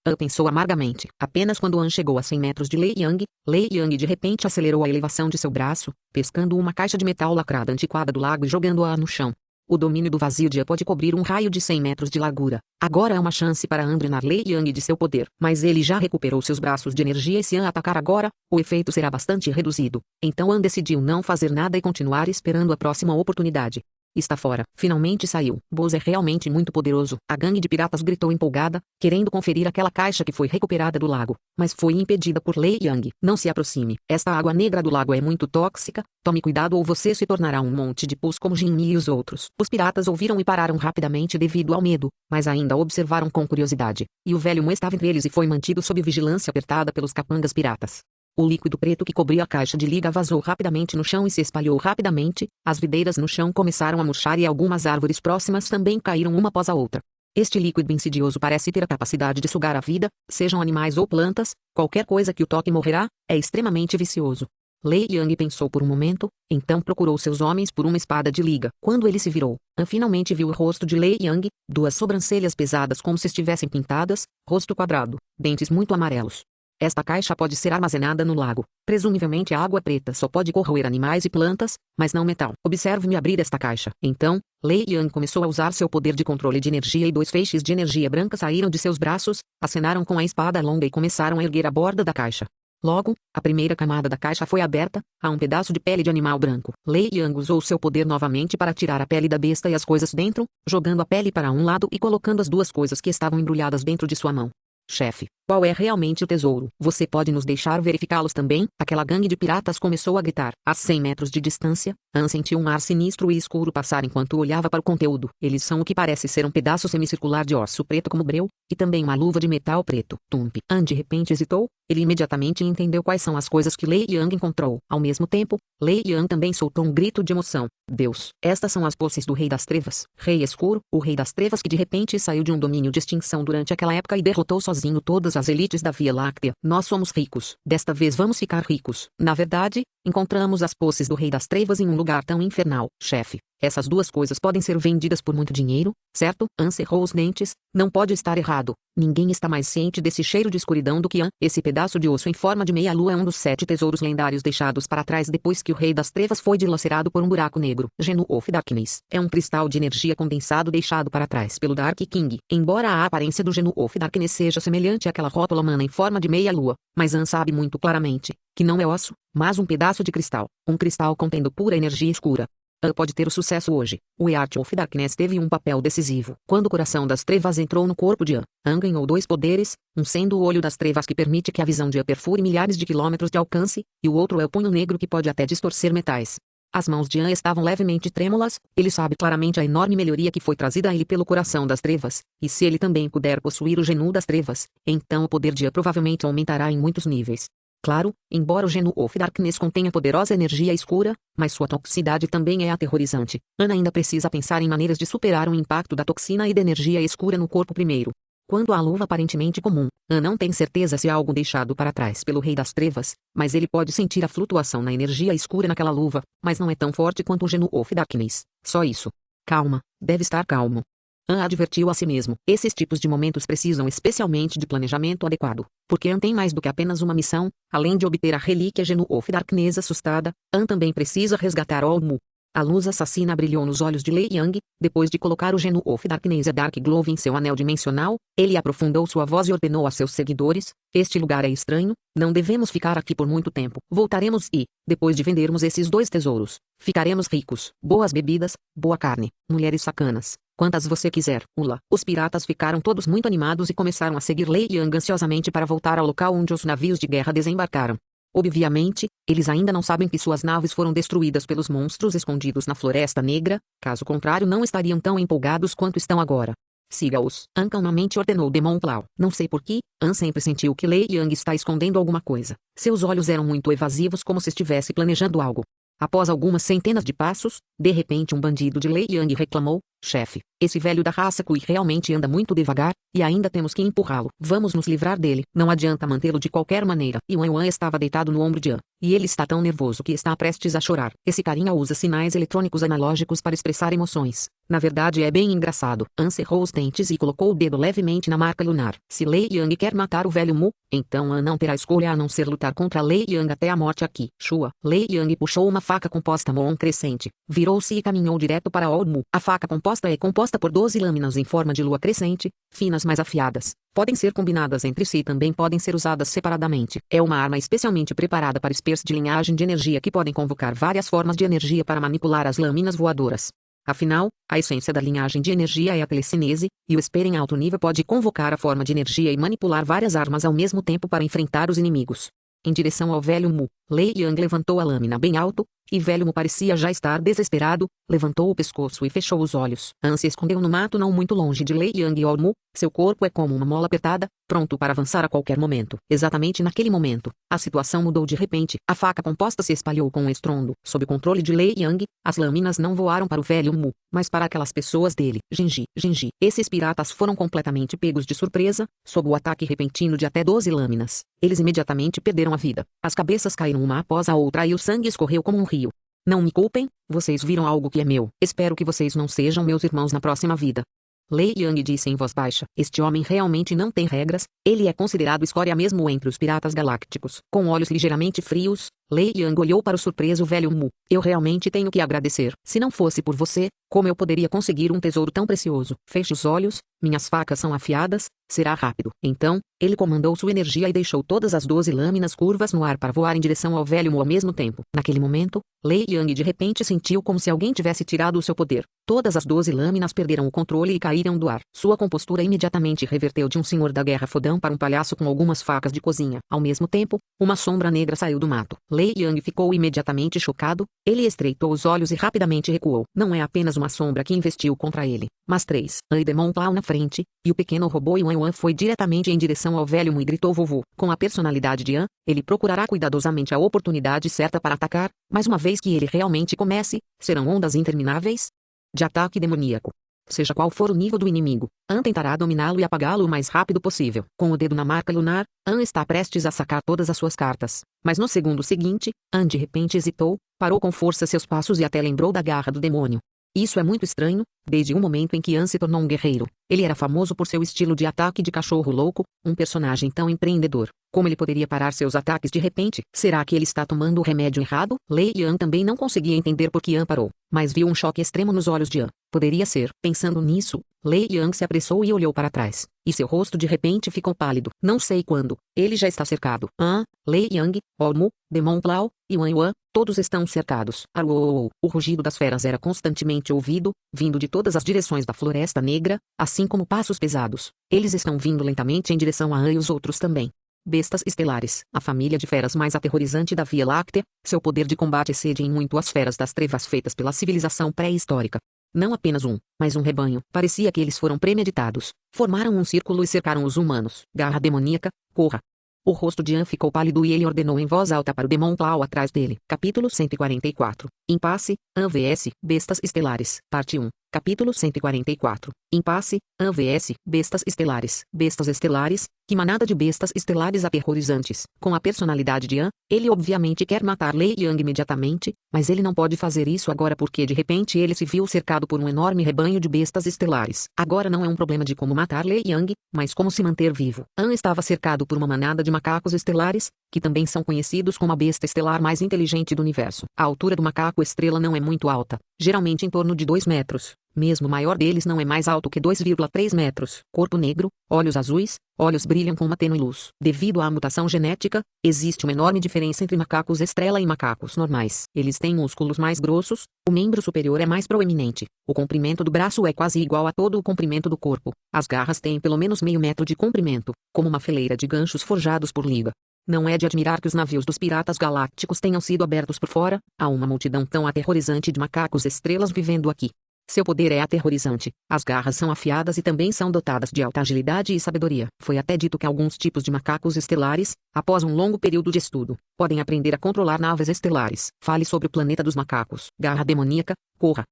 An pensou amargamente. Apenas quando An chegou a 100 metros de Lei Yang de repente acelerou a elevação de seu braço, pescando uma caixa de metal lacrada antiquada do lago e jogando-a no chão. O domínio do vazio de An pode cobrir um raio de 100 metros de largura. Agora é uma chance para An drenar Lei Yang de seu poder. Mas ele já recuperou seus braços de energia e se An atacar agora, o efeito será bastante reduzido. Então An decidiu não fazer nada e continuar esperando a próxima oportunidade. Está fora. Finalmente saiu. Boz é realmente muito poderoso. A gangue de piratas gritou empolgada, querendo conferir aquela caixa que foi recuperada do lago, mas foi impedida por Lei Yang. Não se aproxime. Esta água negra do lago é muito tóxica. Tome cuidado ou você se tornará um monte de pus como Jinmi e os outros. Os piratas ouviram e pararam rapidamente devido ao medo, mas ainda observaram com curiosidade. E o velho Mu estava entre eles e foi mantido sob vigilância apertada pelos capangas piratas. O líquido preto que cobria a caixa de liga vazou rapidamente no chão e se espalhou rapidamente, as videiras no chão começaram a murchar e algumas árvores próximas também caíram uma após a outra. Este líquido insidioso parece ter a capacidade de sugar a vida, sejam animais ou plantas, qualquer coisa que o toque morrerá, é extremamente vicioso. Lei Yang pensou por um momento, então procurou seus homens por uma espada de liga. Quando ele se virou, An finalmente viu o rosto de Lei Yang, 2 sobrancelhas pesadas como se estivessem pintadas, rosto quadrado, dentes muito amarelos. Esta caixa pode ser armazenada no lago. Presumivelmente a água preta só pode corroer animais e plantas, mas não metal. Observe-me abrir esta caixa. Então, Lei Yang começou a usar seu poder de controle de energia e 2 feixes de energia branca saíram de seus braços, acenaram com a espada longa e começaram a erguer a borda da caixa. Logo, a primeira camada da caixa foi aberta, há um pedaço de pele de animal branco. Lei Yang usou seu poder novamente para tirar a pele da besta e as coisas dentro, jogando a pele para um lado e colocando as 2 coisas que estavam embrulhadas dentro de sua mão. Chefe, qual é realmente o tesouro? Você pode nos deixar verificá-los também? Aquela gangue de piratas começou a gritar. A 100 metros de distância, An sentiu um ar sinistro e escuro passar enquanto olhava para o conteúdo. Eles são o que parece ser um pedaço semicircular de osso preto como breu, e também uma luva de metal preto. Tump. An de repente hesitou. Ele imediatamente entendeu quais são as coisas que Lei Yang encontrou. Ao mesmo tempo, Lei Yang também soltou um grito de emoção. Deus, estas são as posses do Rei das Trevas. Rei Escuro, o Rei das Trevas que de repente saiu de um domínio de extinção durante aquela época e derrotou sozinho todas as elites da Via Láctea. Nós somos ricos. Desta vez vamos ficar ricos. Na verdade, encontramos as posses do Rei das Trevas em um lugar tão infernal. Chefe, Essas duas coisas podem ser vendidas por muito dinheiro, certo? An cerrou os dentes. Não pode estar errado. Ninguém está mais ciente desse cheiro de escuridão do que An. Esse pedaço de osso em forma de meia-lua é um dos 7 tesouros lendários deixados para trás depois que o Rei das Trevas foi dilacerado por um buraco negro. Genu of Darkness é um cristal de energia condensado deixado para trás pelo Dark King. Embora a aparência do Genu of Darkness seja semelhante àquela rótula humana em forma de meia-lua, mas An sabe muito claramente que não é osso, mas um pedaço de cristal. Um cristal contendo pura energia escura. An pode ter o sucesso hoje. O Heart of Darkness teve um papel decisivo. Quando o coração das trevas entrou no corpo de An, An ganhou 2 poderes, um sendo o olho das trevas que permite que a visão de An perfure milhares de quilômetros de alcance, e o outro é o punho negro que pode até distorcer metais. As mãos de An estavam levemente trêmulas. Ele sabe claramente a enorme melhoria que foi trazida a ele pelo coração das trevas, e se ele também puder possuir o Genu das trevas, então o poder de An provavelmente aumentará em muitos níveis. Claro, embora o Genu of Darkness contenha poderosa energia escura, mas sua toxicidade também é aterrorizante. An ainda precisa pensar em maneiras de superar o impacto da toxina e da energia escura no corpo primeiro. Quanto à luva aparentemente comum, An não tem certeza se há algo deixado para trás pelo Rei das Trevas, mas ele pode sentir a flutuação na energia escura naquela luva, mas não é tão forte quanto o Genu of Darkness. Só isso. Calma, deve estar calmo. An advertiu a si mesmo. Esses tipos de momentos precisam especialmente de planejamento adequado, porque An tem mais do que apenas uma missão. Além de obter a relíquia Genu of Darkness assustada, An também precisa resgatar Olmu. A luz assassina brilhou nos olhos de Lei Yang. Depois de colocar o Genu of Darkness e Dark Glove em seu anel dimensional, ele aprofundou sua voz e ordenou a seus seguidores: este lugar é estranho, não devemos ficar aqui por muito tempo. Voltaremos e, depois de vendermos esses 2 tesouros, ficaremos ricos. Boas bebidas, boa carne, mulheres sacanas. Quantas você quiser. Ula. Os piratas ficaram todos muito animados e começaram a seguir Lei Yang ansiosamente para voltar ao local onde os navios de guerra desembarcaram. Obviamente, eles ainda não sabem que suas naves foram destruídas pelos monstros escondidos na Floresta Negra, caso contrário não estariam tão empolgados quanto estão agora. Siga-os. An calmamente ordenou Demon Claw. Não sei porquê, An sempre sentiu que Lei Yang está escondendo alguma coisa. Seus olhos eram muito evasivos como se estivesse planejando algo. Após algumas centenas de passos, de repente um bandido de Lei Yang reclamou: chefe, esse velho da raça Kui realmente anda muito devagar, e ainda temos que empurrá-lo. Vamos nos livrar dele. Não adianta mantê-lo de qualquer maneira. Yuan estava deitado no ombro de An, e ele está tão nervoso que está prestes a chorar. Esse carinha usa sinais eletrônicos analógicos para expressar emoções. Na verdade é bem engraçado. An cerrou os dentes e colocou o dedo levemente na marca lunar. Se Lei Yang quer matar o velho Mu, então An não terá escolha a não ser lutar contra Lei Yang até a morte aqui. Shua. Lei Yang puxou uma faca composta Moon crescente, virou-se e caminhou direto para Olmu. A faca composta é composta por 12 lâminas em forma de lua crescente, finas mas afiadas. Podem ser combinadas entre si e também podem ser usadas separadamente. É uma arma especialmente preparada para spears de linhagem de energia que podem convocar várias formas de energia para manipular as lâminas voadoras. Afinal, a essência da linhagem de energia é a telecinese, e o spear em alto nível pode convocar a forma de energia e manipular várias armas ao mesmo tempo para enfrentar os inimigos. Em direção ao velho Mu, Lei Yang levantou a lâmina bem alto, e velho Mu parecia já estar desesperado, levantou o pescoço e fechou os olhos. An se escondeu no mato não muito longe de Lei Yang e Olmu. Seu corpo é como uma mola apertada, pronto para avançar a qualquer momento. Exatamente naquele momento, a situação mudou de repente. A faca composta se espalhou com um estrondo. Sob o controle de Lei Yang, as lâminas não voaram para o velho Mu, mas para aquelas pessoas dele. Genji. Esses piratas foram completamente pegos de surpresa, sob o ataque repentino de até 12 lâminas. Eles imediatamente perderam a vida. As cabeças caíram uma após a outra e o sangue escorreu como um rio. Não me culpem, vocês viram algo que é meu. Espero que vocês não sejam meus irmãos na próxima vida. Lei Yang disse em voz baixa: este homem realmente não tem regras, ele é considerado escória mesmo entre os piratas galácticos. Com olhos ligeiramente frios, Lei Yang olhou para o surpreso velho Mu. Eu realmente tenho que agradecer. Se não fosse por você, como eu poderia conseguir um tesouro tão precioso? Feche os olhos, minhas facas são afiadas, será rápido. Então, ele comandou sua energia e deixou todas as 12 lâminas curvas no ar para voar em direção ao velho Mu ao mesmo tempo. Naquele momento, Lei Yang de repente sentiu como se alguém tivesse tirado o seu poder. Todas as 12 lâminas perderam o controle e caíram do ar. Sua compostura imediatamente reverteu de um senhor da guerra fodão para um palhaço com algumas facas de cozinha. Ao mesmo tempo, uma sombra negra saiu do mato. Lei Yang ficou imediatamente chocado. Ele estreitou os olhos e rapidamente recuou. Não é apenas uma sombra que investiu contra ele, mas 3. An Demon Claw na frente, e o pequeno robô Yuan foi diretamente em direção ao velho Mu e gritou vovô. Com a personalidade de An, ele procurará cuidadosamente a oportunidade certa para atacar, mas uma vez que ele realmente comece, serão ondas intermináveis de ataque demoníaco. Seja qual for o nível do inimigo, An tentará dominá-lo e apagá-lo o mais rápido possível. Com o dedo na marca lunar, An está prestes a sacar todas as suas cartas. Mas no segundo seguinte, An de repente hesitou, parou com força seus passos e até lembrou da garra do demônio. Isso é muito estranho, desde o momento em que An se tornou um guerreiro. Ele era famoso por seu estilo de ataque de cachorro louco, um personagem tão empreendedor. Como ele poderia parar seus ataques de repente? Será que ele está tomando o remédio errado? Lei Yan também não conseguia entender por que An parou, mas viu um choque extremo nos olhos de An. Poderia ser. Pensando nisso, Lei Yan se apressou e olhou para trás, e seu rosto de repente ficou pálido. Não sei quando. Ele já está cercado. An, Lei Yang, Olmu, Demon Claw e Wan Yuan, todos estão cercados. Arou! O rugido das feras era constantemente ouvido, vindo de todas as direções da Floresta Negra, assim como passos pesados. Eles estão vindo lentamente em direção a An e os outros também. Bestas estelares, a família de feras mais aterrorizante da Via Láctea, seu poder de combate excede em muito as feras das trevas feitas pela civilização pré-histórica. Não apenas um, mas um rebanho. Parecia que eles foram premeditados. Formaram um círculo e cercaram os humanos. Garra demoníaca, corra! O rosto de An ficou pálido e ele ordenou em voz alta para o Demon Claw atrás dele. Capítulo 144. Impasse, An vs Bestas Estelares. Parte 1. Capítulo 144. Impasse, An vs Bestas Estelares. Bestas Estelares, que manada de bestas estelares aterrorizantes. Com a personalidade de An, ele obviamente quer matar Lei Yang imediatamente, mas ele não pode fazer isso agora porque de repente ele se viu cercado por um enorme rebanho de bestas estelares. Agora não é um problema de como matar Lei Yang, mas como se manter vivo. An estava cercado por uma manada de macacos estelares, que também são conhecidos como a besta estelar mais inteligente do universo. A altura do macaco estrela não é muito alta, geralmente em torno de 2 metros. Mesmo o maior deles não é mais alto que 2,3 metros. Corpo negro, olhos azuis, olhos brilham com uma tênue luz. Devido à mutação genética, existe uma enorme diferença entre macacos estrela e macacos normais. Eles têm músculos mais grossos, o membro superior é mais proeminente, o comprimento do braço é quase igual a todo o comprimento do corpo. As garras têm pelo menos meio metro de comprimento, como uma fileira de ganchos forjados por liga. Não é de admirar que os navios dos piratas galácticos tenham sido abertos por fora, há uma multidão tão aterrorizante de macacos estrelas vivendo aqui. Seu poder é aterrorizante, as garras são afiadas e também são dotadas de alta agilidade e sabedoria. Foi até dito que alguns tipos de macacos estelares, após um longo período de estudo, podem aprender a controlar naves estelares. Fale sobre o planeta dos macacos. Garra demoníaca, corra!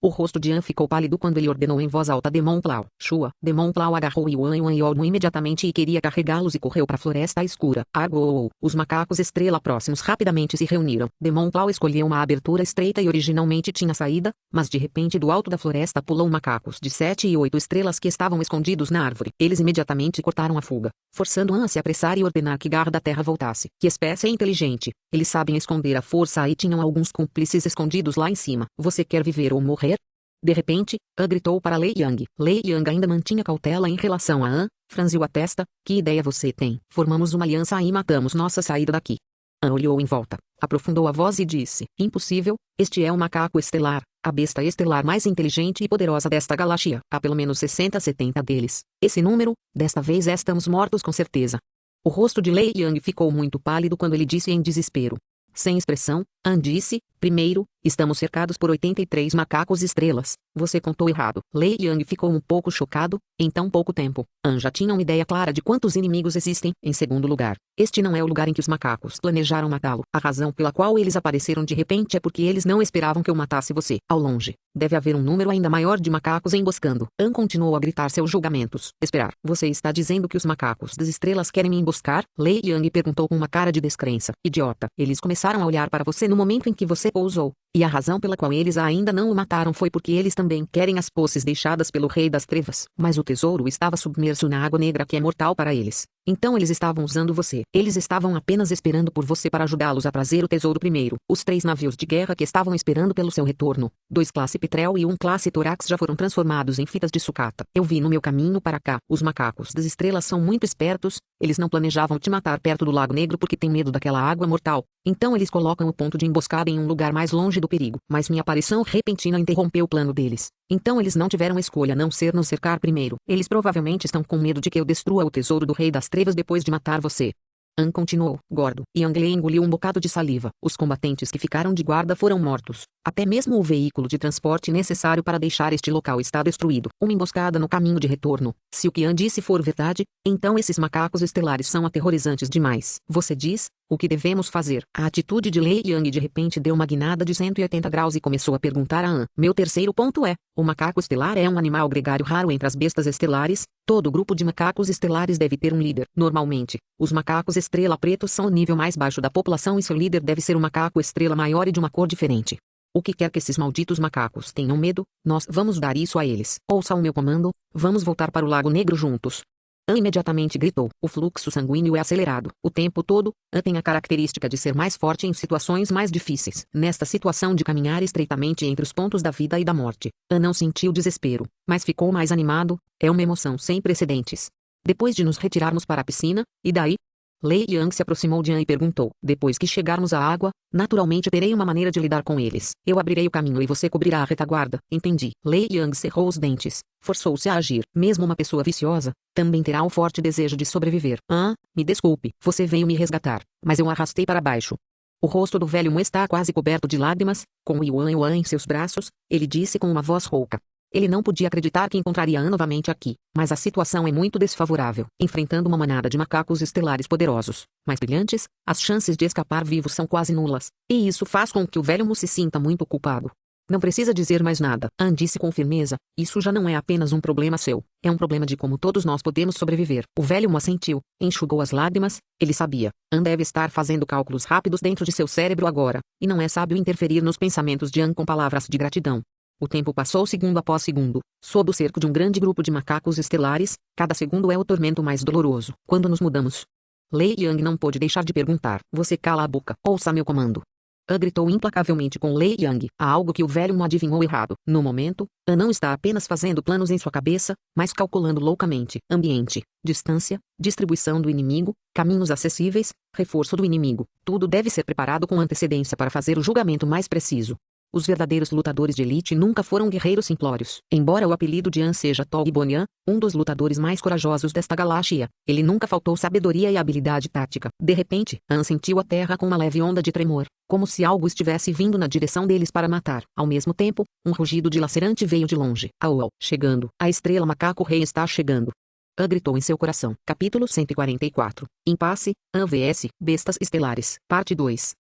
O rosto de An ficou pálido quando ele ordenou em voz alta Demon Claw. Shua. Demon Claw agarrou Yuan e Olmu imediatamente e queria carregá-los e correu para a floresta escura. Argou! Os macacos estrela próximos rapidamente se reuniram. Demon Claw escolheu uma abertura estreita e originalmente tinha saída, mas de repente do alto da floresta pulou macacos de 7 e 8 estrelas que estavam escondidos na árvore. Eles imediatamente cortaram a fuga, forçando An a se apressar e ordenar que Garra da Terra voltasse. Que espécie inteligente! Eles sabem esconder a força e tinham alguns cúmplices escondidos lá em cima. Você quer viver ou morrer? De repente, An gritou para Lei Yang. Lei Yang ainda mantinha cautela em relação a An, franziu a testa. Que ideia você tem? Formamos uma aliança e matamos nossa saída daqui. An olhou em volta, aprofundou a voz e disse: Impossível, este é o macaco estelar, a besta estelar mais inteligente e poderosa desta galáxia. Há pelo menos 70 deles. Esse número, desta vez estamos mortos com certeza. O rosto de Lei Yang ficou muito pálido quando ele disse em desespero. Sem expressão, An disse: Primeiro, estamos cercados por 83 macacos estrelas. Você contou errado. Lei Yang ficou um pouco chocado. Em tão pouco tempo, An já tinha uma ideia clara de quantos inimigos existem. Em segundo lugar, este não é o lugar em que os macacos planejaram matá-lo. A razão pela qual eles apareceram de repente é porque eles não esperavam que eu matasse você. Ao longe, deve haver um número ainda maior de macacos emboscando. An continuou a gritar seus julgamentos. Esperar. Você está dizendo que os macacos das estrelas querem me emboscar? Lei Yang perguntou com uma cara de descrença. Idiota. Eles começaram a olhar para você no momento em que você pousou. E a razão pela qual eles ainda não o mataram foi porque eles também querem as posses deixadas pelo Rei das Trevas. Mas o tesouro estava submerso na água negra que é mortal para eles. Então eles estavam usando você. Eles estavam apenas esperando por você para ajudá-los a trazer o tesouro primeiro. Os 3 navios de guerra que estavam esperando pelo seu retorno, 2 classe Petrel e 1 classe Thorax já foram transformados em fitas de sucata. Eu vi no meu caminho para cá. Os macacos das estrelas são muito espertos. Eles não planejavam te matar perto do Lago Negro porque têm medo daquela água mortal. Então eles colocam o ponto de emboscada em um lugar mais longe do perigo. Mas minha aparição repentina interrompeu o plano deles. Então eles não tiveram escolha a não ser nos cercar primeiro. Eles provavelmente estão com medo de que eu destrua o tesouro do Rei das Trevas depois de matar você. An continuou, gordo. Yang Li engoliu um bocado de saliva. Os combatentes que ficaram de guarda foram mortos. Até mesmo o veículo de transporte necessário para deixar este local está destruído. Uma emboscada no caminho de retorno. Se o que An disse for verdade, então esses macacos estelares são aterrorizantes demais. Você diz, o que devemos fazer? A atitude de Lei Yang de repente deu uma guinada de 180 graus e começou a perguntar a An. Meu terceiro ponto é, o macaco estelar é um animal gregário raro entre as bestas estelares. Todo grupo de macacos estelares deve ter um líder. Normalmente, os macacos estrela pretos são o nível mais baixo da população e seu líder deve ser um macaco estrela maior e de uma cor diferente. O que quer que esses malditos macacos tenham medo, nós vamos dar isso a eles. Ouça o meu comando, vamos voltar para o Lago Negro juntos. An imediatamente gritou. O fluxo sanguíneo é acelerado o tempo todo. An tem a característica de ser mais forte em situações mais difíceis. Nesta situação de caminhar estreitamente entre os pontos da vida e da morte, An não sentiu desespero, mas ficou mais animado. É uma emoção sem precedentes. Depois de nos retirarmos para a piscina, e daí? Lei Yang se aproximou de An e perguntou. Depois que chegarmos à água, naturalmente terei uma maneira de lidar com eles. Eu abrirei o caminho e você cobrirá a retaguarda. Entendi. Lei Yang cerrou os dentes. Forçou-se a agir. Mesmo uma pessoa viciosa, também terá o forte desejo de sobreviver. Me desculpe. Você veio me resgatar, mas eu o arrastei para baixo. O rosto do velho Mo está quase coberto de lágrimas, com o Yuan em seus braços, ele disse com uma voz rouca. Ele não podia acreditar que encontraria An novamente aqui, mas a situação é muito desfavorável. Enfrentando uma manada de macacos estelares poderosos, mas brilhantes, as chances de escapar vivos são quase nulas, e isso faz com que o velho Mo se sinta muito culpado. Não precisa dizer mais nada, An disse com firmeza, isso já não é apenas um problema seu, é um problema de como todos nós podemos sobreviver. O velho Mo assentiu, enxugou as lágrimas, ele sabia, An deve estar fazendo cálculos rápidos dentro de seu cérebro agora, e não é sábio interferir nos pensamentos de An com palavras de gratidão. O tempo passou segundo após segundo, sob o cerco de um grande grupo de macacos estelares, cada segundo é o tormento mais doloroso. Quando nos mudamos? Lei Yang não pôde deixar de perguntar. Você cala a boca, ouça meu comando. An gritou implacavelmente com Lei Yang. Há algo que o velho Mo adivinhou errado. No momento, An não está apenas fazendo planos em sua cabeça, mas calculando loucamente. Ambiente, distância, distribuição do inimigo, caminhos acessíveis, reforço do inimigo. Tudo deve ser preparado com antecedência para fazer o julgamento mais preciso. Os verdadeiros lutadores de elite nunca foram guerreiros simplórios. Embora o apelido de An seja Tol Bonian, um dos lutadores mais corajosos desta galáxia, ele nunca faltou sabedoria e habilidade tática. De repente, An sentiu a terra com uma leve onda de tremor, como se algo estivesse vindo na direção deles para matar. Ao mesmo tempo, um rugido dilacerante veio de longe. Au! Chegando! A estrela macaco rei está chegando! An gritou em seu coração. Capítulo 144. Impasse, An vs Bestas Estelares. Parte 2.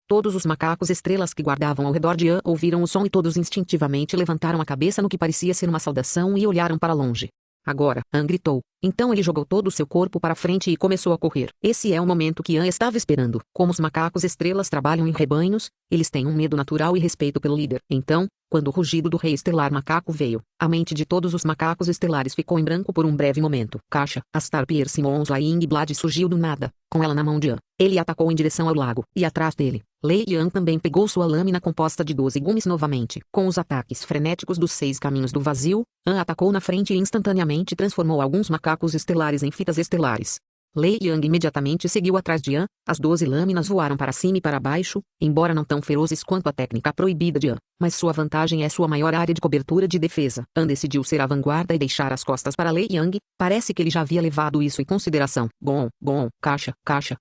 Todos os macacos estrelas que guardavam ao redor de An ouviram o som e todos instintivamente levantaram a cabeça no que parecia ser uma saudação e olharam para longe. Agora, An gritou. Então ele jogou todo o seu corpo para frente e começou a correr. Esse é o momento que An estava esperando. Como os macacos estrelas trabalham em rebanhos, eles têm um medo natural e respeito pelo líder. Então, quando o rugido do rei estelar macaco veio, a mente de todos os macacos estelares ficou em branco por um breve momento. Caixa, Astar Persimmons Lying Blood surgiu do nada, com ela na mão de An. Ele atacou em direção ao lago, e atrás dele, Lei Yan também pegou sua lâmina composta de 12 gumes novamente. Com os ataques frenéticos dos 6 caminhos do vazio, An atacou na frente e instantaneamente transformou alguns macacos estelares em fitas estelares. Lei Yang imediatamente seguiu atrás de An, as 12 lâminas voaram para cima e para baixo, embora não tão ferozes quanto a técnica proibida de An, mas sua vantagem é sua maior área de cobertura de defesa. An decidiu ser a vanguarda e deixar as costas para Lei Yang, parece que ele já havia levado isso em consideração. Bom, caixa.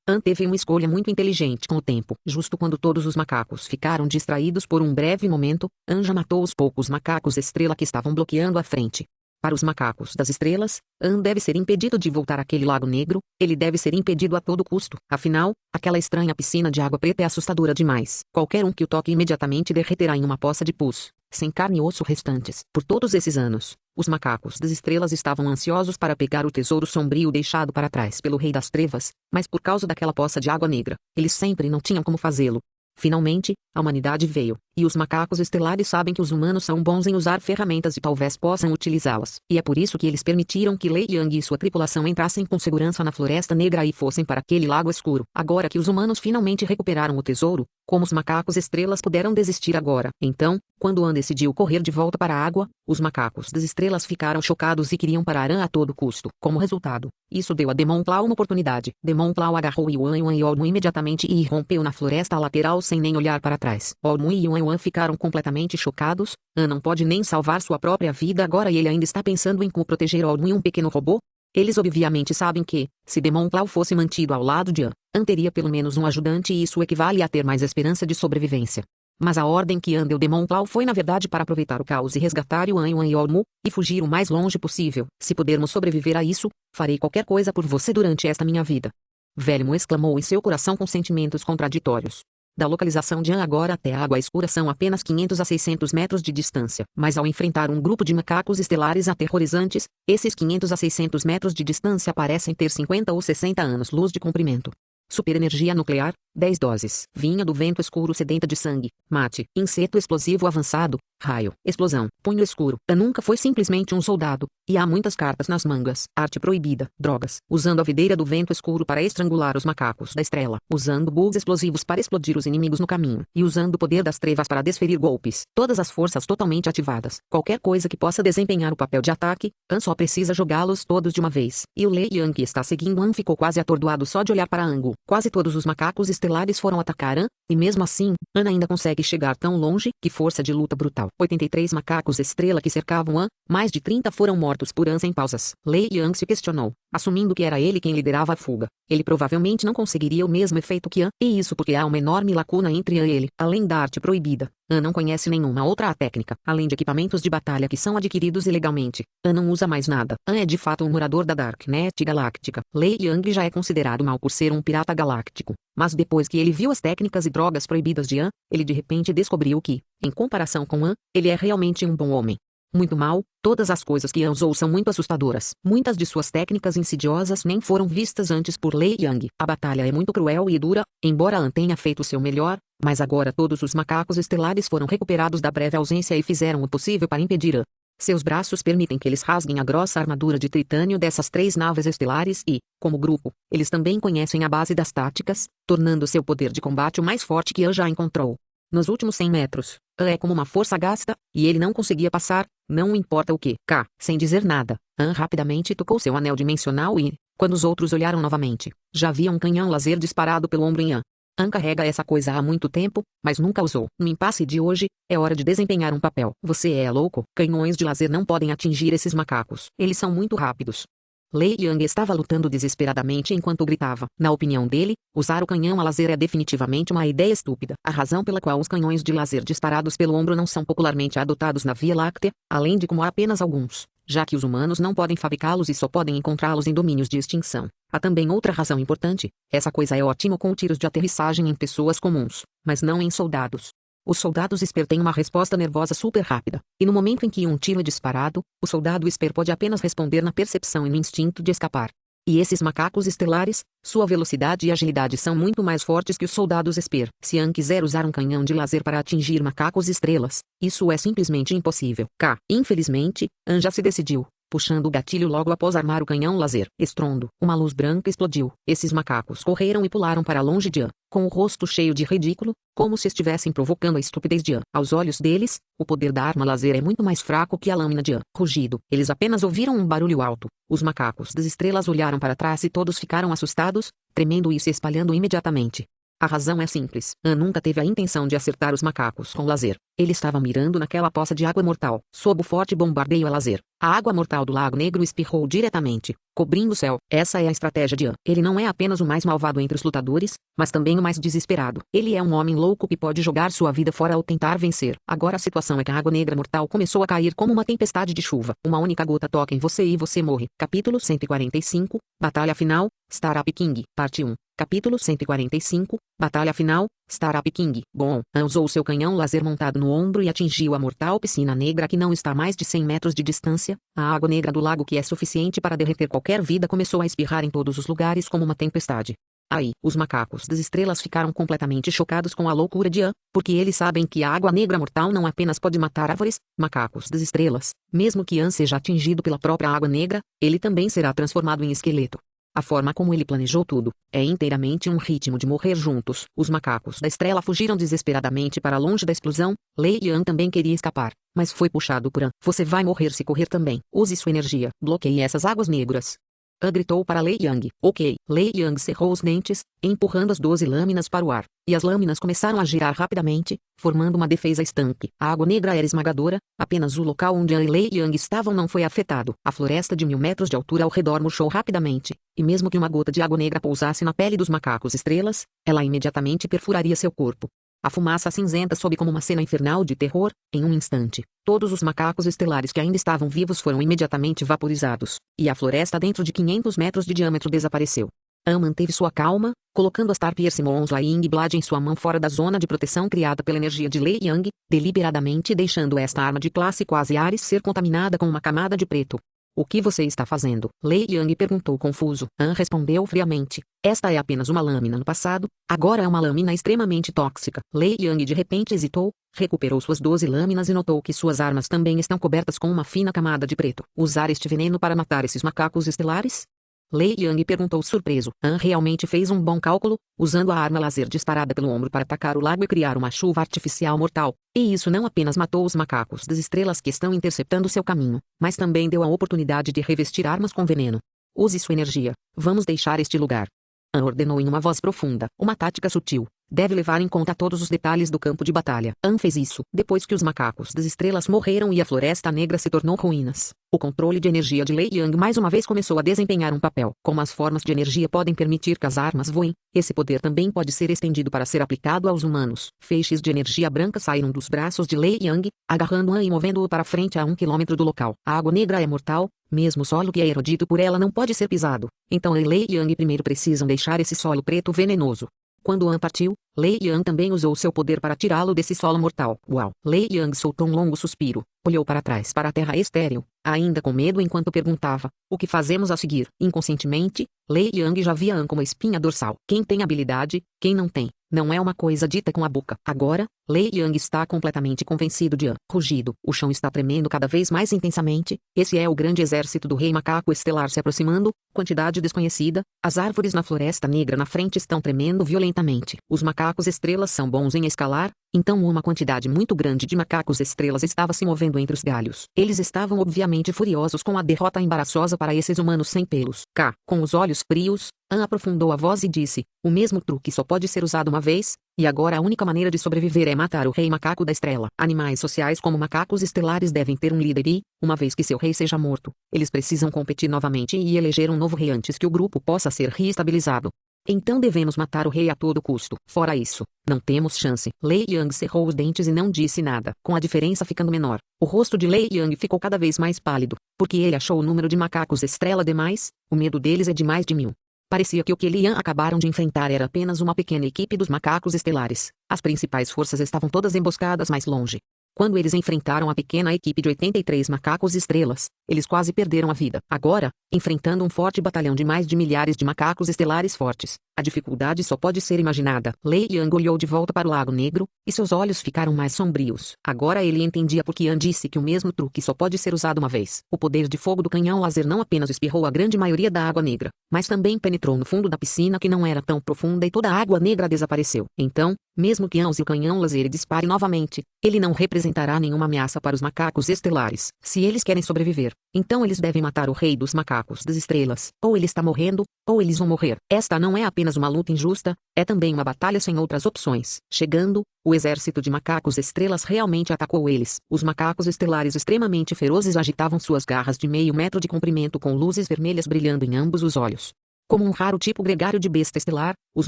An teve uma escolha muito inteligente com o tempo. Justo quando todos os macacos ficaram distraídos por um breve momento, An já matou os poucos macacos estrela que estavam bloqueando a frente. Para os macacos das estrelas, An deve ser impedido de voltar àquele lago negro, ele deve ser impedido a todo custo. Afinal, aquela estranha piscina de água preta é assustadora demais. Qualquer um que o toque imediatamente derreterá em uma poça de pus, sem carne e osso restantes. Por todos esses anos, os macacos das estrelas estavam ansiosos para pegar o tesouro sombrio deixado para trás pelo Rei das Trevas, mas por causa daquela poça de água negra, eles sempre não tinham como fazê-lo. Finalmente, a humanidade veio, e os macacos estelares sabem que os humanos são bons em usar ferramentas e talvez possam utilizá-las. E é por isso que eles permitiram que Lei Yang e sua tripulação entrassem com segurança na Floresta Negra e fossem para aquele lago escuro. Agora que os humanos finalmente recuperaram o tesouro, como os macacos estrelas puderam desistir agora? Então, quando An decidiu correr de volta para a água, os macacos das estrelas ficaram chocados e queriam parar An a todo custo. Como resultado, isso deu a Demon Claw uma oportunidade. Demon Claw agarrou Yuan e Olmo imediatamente e irrompeu na floresta lateral sem nem olhar para trás. Olmo e Yuan ficaram completamente chocados. An não pode nem salvar sua própria vida agora e ele ainda está pensando em como proteger Olmo e um pequeno robô? Eles obviamente sabem que, se Demon Claw fosse mantido ao lado de An teria pelo menos um ajudante e isso equivale a ter mais esperança de sobrevivência. Mas a ordem que An deu Demon Claw foi na verdade para aproveitar o caos e resgatar Yuan e Olmo, e fugir o mais longe possível. Se pudermos sobreviver a isso, farei qualquer coisa por você durante esta minha vida. Velho Mo exclamou em seu coração com sentimentos contraditórios. Da localização de An agora até a água escura são apenas 500 a 600 metros de distância, mas ao enfrentar um grupo de macacos estelares aterrorizantes, esses 500 a 600 metros de distância parecem ter 50 ou 60 anos-luz de comprimento. Superenergia nuclear, 10 doses. Vinha do vento escuro sedenta de sangue. Mate. Inseto explosivo avançado. Raio. Explosão. Punho escuro. Nunca foi simplesmente um soldado. E há muitas cartas nas mangas. Arte proibida. Drogas. Usando a videira do vento escuro para estrangular os macacos da estrela. Usando bugs explosivos para explodir os inimigos no caminho. E usando o poder das trevas para desferir golpes. Todas as forças totalmente ativadas. Qualquer coisa que possa desempenhar o papel de ataque, An só precisa jogá-los todos de uma vez. E o Lei Yang que está seguindo An ficou quase atordoado só de olhar para Angu. Quase todos os macacos estelares foram atacar An, e mesmo assim, An ainda consegue chegar tão longe. Que força de luta brutal. 83 macacos estrela que cercavam An, mais de 30 foram mortos por An sem pausas. Lei Yang se questionou, assumindo que era ele quem liderava a fuga. Ele provavelmente não conseguiria o mesmo efeito que An, e isso porque há uma enorme lacuna entre An e ele. Além da arte proibida, An não conhece nenhuma outra técnica, além de equipamentos de batalha que são adquiridos ilegalmente. An não usa mais nada. An é de fato um morador da Darknet Galáctica. Lei Yang já é considerado mal por ser um pirata galáctico. Mas depois que ele viu as técnicas e drogas proibidas de An, ele de repente descobriu que, em comparação com An, ele é realmente um bom homem. Muito mal, todas as coisas que An usou são muito assustadoras. Muitas de suas técnicas insidiosas nem foram vistas antes por Lei Yang. A batalha é muito cruel e dura, embora An tenha feito seu melhor, mas agora todos os macacos estelares foram recuperados da breve ausência e fizeram o possível para impedir An. Seus braços permitem que eles rasguem a grossa armadura de tritânio dessas 3 naves estelares e, como grupo, eles também conhecem a base das táticas, tornando seu poder de combate o mais forte que An já encontrou. Nos últimos 100 metros, An é como uma força gasta, e ele não conseguia passar, não importa o que. Sem dizer nada, An rapidamente tocou seu anel dimensional e, quando os outros olharam novamente, já havia um canhão laser disparado pelo ombro em An. An carrega essa coisa há muito tempo, mas nunca usou. No impasse de hoje, é hora de desempenhar um papel. Você é louco? Canhões de laser não podem atingir esses macacos. Eles são muito rápidos. Lei Yang estava lutando desesperadamente enquanto gritava. Na opinião dele, usar o canhão a laser é definitivamente uma ideia estúpida. A razão pela qual os canhões de laser disparados pelo ombro não são popularmente adotados na Via Láctea, além de como há apenas alguns, já que os humanos não podem fabricá-los e só podem encontrá-los em domínios de extinção. Há também outra razão importante. Essa coisa é ótima com tiros de aterrissagem em pessoas comuns, mas não em soldados. Os soldados Esper têm uma resposta nervosa super rápida, e no momento em que um tiro é disparado, o soldado Esper pode apenas responder na percepção e no instinto de escapar. E esses macacos estelares, sua velocidade e agilidade são muito mais fortes que os soldados Esper. Se An quiser usar um canhão de laser para atingir macacos estrelas, isso é simplesmente impossível. Infelizmente, An já se decidiu, puxando o gatilho logo após armar o canhão laser. Estrondo, uma luz branca explodiu. Esses macacos correram e pularam para longe de An, com o rosto cheio de ridículo, como se estivessem provocando a estupidez de An. Aos olhos deles, o poder da arma laser é muito mais fraco que a lâmina de An. Rugido. Eles apenas ouviram um barulho alto. Os macacos das estrelas olharam para trás e todos ficaram assustados, tremendo e se espalhando imediatamente. A razão é simples. An nunca teve a intenção de acertar os macacos com laser. Ele estava mirando naquela poça de água mortal. Sob o forte bombardeio a laser, a água mortal do Lago Negro espirrou diretamente, cobrindo o céu. Essa é a estratégia de An. Ele não é apenas o mais malvado entre os lutadores, mas também o mais desesperado. Ele é um homem louco que pode jogar sua vida fora ao tentar vencer. Agora a situação é que a água negra mortal começou a cair como uma tempestade de chuva. Uma única gota toca em você e você morre. Capítulo 145, Batalha Final, Startup King, Parte 1. Capítulo 145, Batalha Final, Startup King. Bom, An usou seu canhão laser montado no ombro e atingiu a mortal piscina negra que não está a mais de 100 metros de distância. A água negra do lago, que é suficiente para derreter qualquer vida, começou a espirrar em todos os lugares como uma tempestade. Aí, os macacos das estrelas ficaram completamente chocados com a loucura de An, porque eles sabem que a água negra mortal não apenas pode matar árvores, macacos das estrelas. Mesmo que An seja atingido pela própria água negra, ele também será transformado em esqueleto. A forma como ele planejou tudo é inteiramente um ritmo de morrer juntos. Os macacos da estrela fugiram desesperadamente para longe da explosão. Lei Yan também queria escapar, mas foi puxado por An. Você vai morrer se correr também. Use sua energia. Bloqueie essas águas negras. An gritou para Lei Yang. Ok. Lei Yang cerrou os dentes, empurrando as 12 lâminas para o ar. E as lâminas começaram a girar rapidamente, formando uma defesa estanque. A água negra era esmagadora, apenas o local onde An e Lei Yang estavam não foi afetado. A floresta de 1000 metros de altura ao redor murchou rapidamente, e mesmo que uma gota de água negra pousasse na pele dos macacos estrelas, ela imediatamente perfuraria seu corpo. A fumaça cinzenta sobe como uma cena infernal de terror. Em um instante, todos os macacos estelares que ainda estavam vivos foram imediatamente vaporizados, e a floresta dentro de 500 metros de diâmetro desapareceu. An manteve sua calma, colocando a Star Persimmons Lying Blade em sua mão fora da zona de proteção criada pela energia de Lei Yang, deliberadamente deixando esta arma de classe quase Ares ser contaminada com uma camada de preto. O que você está fazendo? Lei Yang perguntou confuso. An respondeu friamente. Esta é apenas uma lâmina no passado, agora é uma lâmina extremamente tóxica. Lei Yang de repente hesitou, recuperou suas 12 lâminas e notou que suas armas também estão cobertas com uma fina camada de preto. Usar este veneno para matar esses macacos estelares? Lei Yang perguntou surpreso. An realmente fez um bom cálculo, usando a arma laser disparada pelo ombro para atacar o lago e criar uma chuva artificial mortal. E isso não apenas matou os macacos das estrelas que estão interceptando seu caminho, mas também deu a oportunidade de revestir armas com veneno. Use sua energia. Vamos deixar este lugar. An ordenou em uma voz profunda. Uma tática sutil. Deve levar em conta todos os detalhes do campo de batalha. An fez isso depois que os macacos das estrelas morreram e a Floresta Negra se tornou ruínas. O controle de energia de Lei Yang mais uma vez começou a desempenhar um papel. Como as formas de energia podem permitir que as armas voem, esse poder também pode ser estendido para ser aplicado aos humanos. Feixes de energia branca saíram dos braços de Lei Yang, agarrando An e movendo-o para frente a 1 quilômetro do local. A água negra é mortal, mesmo o solo que é erodido por ela não pode ser pisado. Então An e Lei Yang primeiro precisam deixar esse solo preto venenoso. Quando An partiu, Lei Yang também usou seu poder para tirá-lo desse solo mortal. Uau! Lei Yang soltou um longo suspiro, olhou para trás para a terra estéril, ainda com medo enquanto perguntava, o que fazemos a seguir? Inconscientemente, Lei Yang já via An como a espinha dorsal. Quem tem habilidade, quem não tem. Não é uma coisa dita com a boca. Agora, Lei Yang está completamente convencido de An. Rugido. O chão está tremendo cada vez mais intensamente. Esse é o grande exército do Rei Macaco Estelar se aproximando. Quantidade desconhecida. As árvores na Floresta Negra na frente estão tremendo violentamente. Os macacos estrelas são bons em escalar, então uma quantidade muito grande de macacos estrelas estava se movendo entre os galhos. Eles estavam obviamente furiosos com a derrota embaraçosa para esses humanos sem pelos. Com os olhos frios, An aprofundou a voz e disse, o mesmo truque só pode ser usado uma vez, e agora a única maneira de sobreviver é matar o Rei Macaco da Estrela. Animais sociais como macacos estelares devem ter um líder e, uma vez que seu rei seja morto, eles precisam competir novamente e eleger um novo rei antes que o grupo possa ser reestabilizado. Então devemos matar o rei a todo custo. Fora isso, não temos chance. Lei Yang cerrou os dentes e não disse nada. Com a diferença ficando menor, o rosto de Lei Yang ficou cada vez mais pálido, porque ele achou o número de macacos estrela demais, o medo deles é de mais de 1000. Parecia que o que Lian acabaram de enfrentar era apenas uma pequena equipe dos macacos estelares. As principais forças estavam todas emboscadas mais longe. Quando eles enfrentaram a pequena equipe de 83 macacos estrelas, eles quase perderam a vida. Agora, enfrentando um forte batalhão de mais de milhares de macacos estelares fortes, a dificuldade só pode ser imaginada. Lei Yang olhou de volta para o Lago Negro, e seus olhos ficaram mais sombrios. Agora ele entendia por que An disse que o mesmo truque só pode ser usado uma vez. O poder de fogo do canhão laser não apenas espirrou a grande maioria da água negra, mas também penetrou no fundo da piscina que não era tão profunda e toda a água negra desapareceu. Então, mesmo que An use o canhão laser e dispare novamente, ele não representará nenhuma ameaça para os macacos estelares. Se eles querem sobreviver, então eles devem matar o rei dos macacos das estrelas. Ou ele está morrendo, ou eles vão morrer. Esta não é apenas uma luta injusta, é também uma batalha sem outras opções. Chegando, o exército de macacos estrelas realmente atacou eles. Os macacos estelares extremamente ferozes agitavam suas garras de meio metro de comprimento com luzes vermelhas brilhando em ambos os olhos. Como um raro tipo gregário de besta estelar, os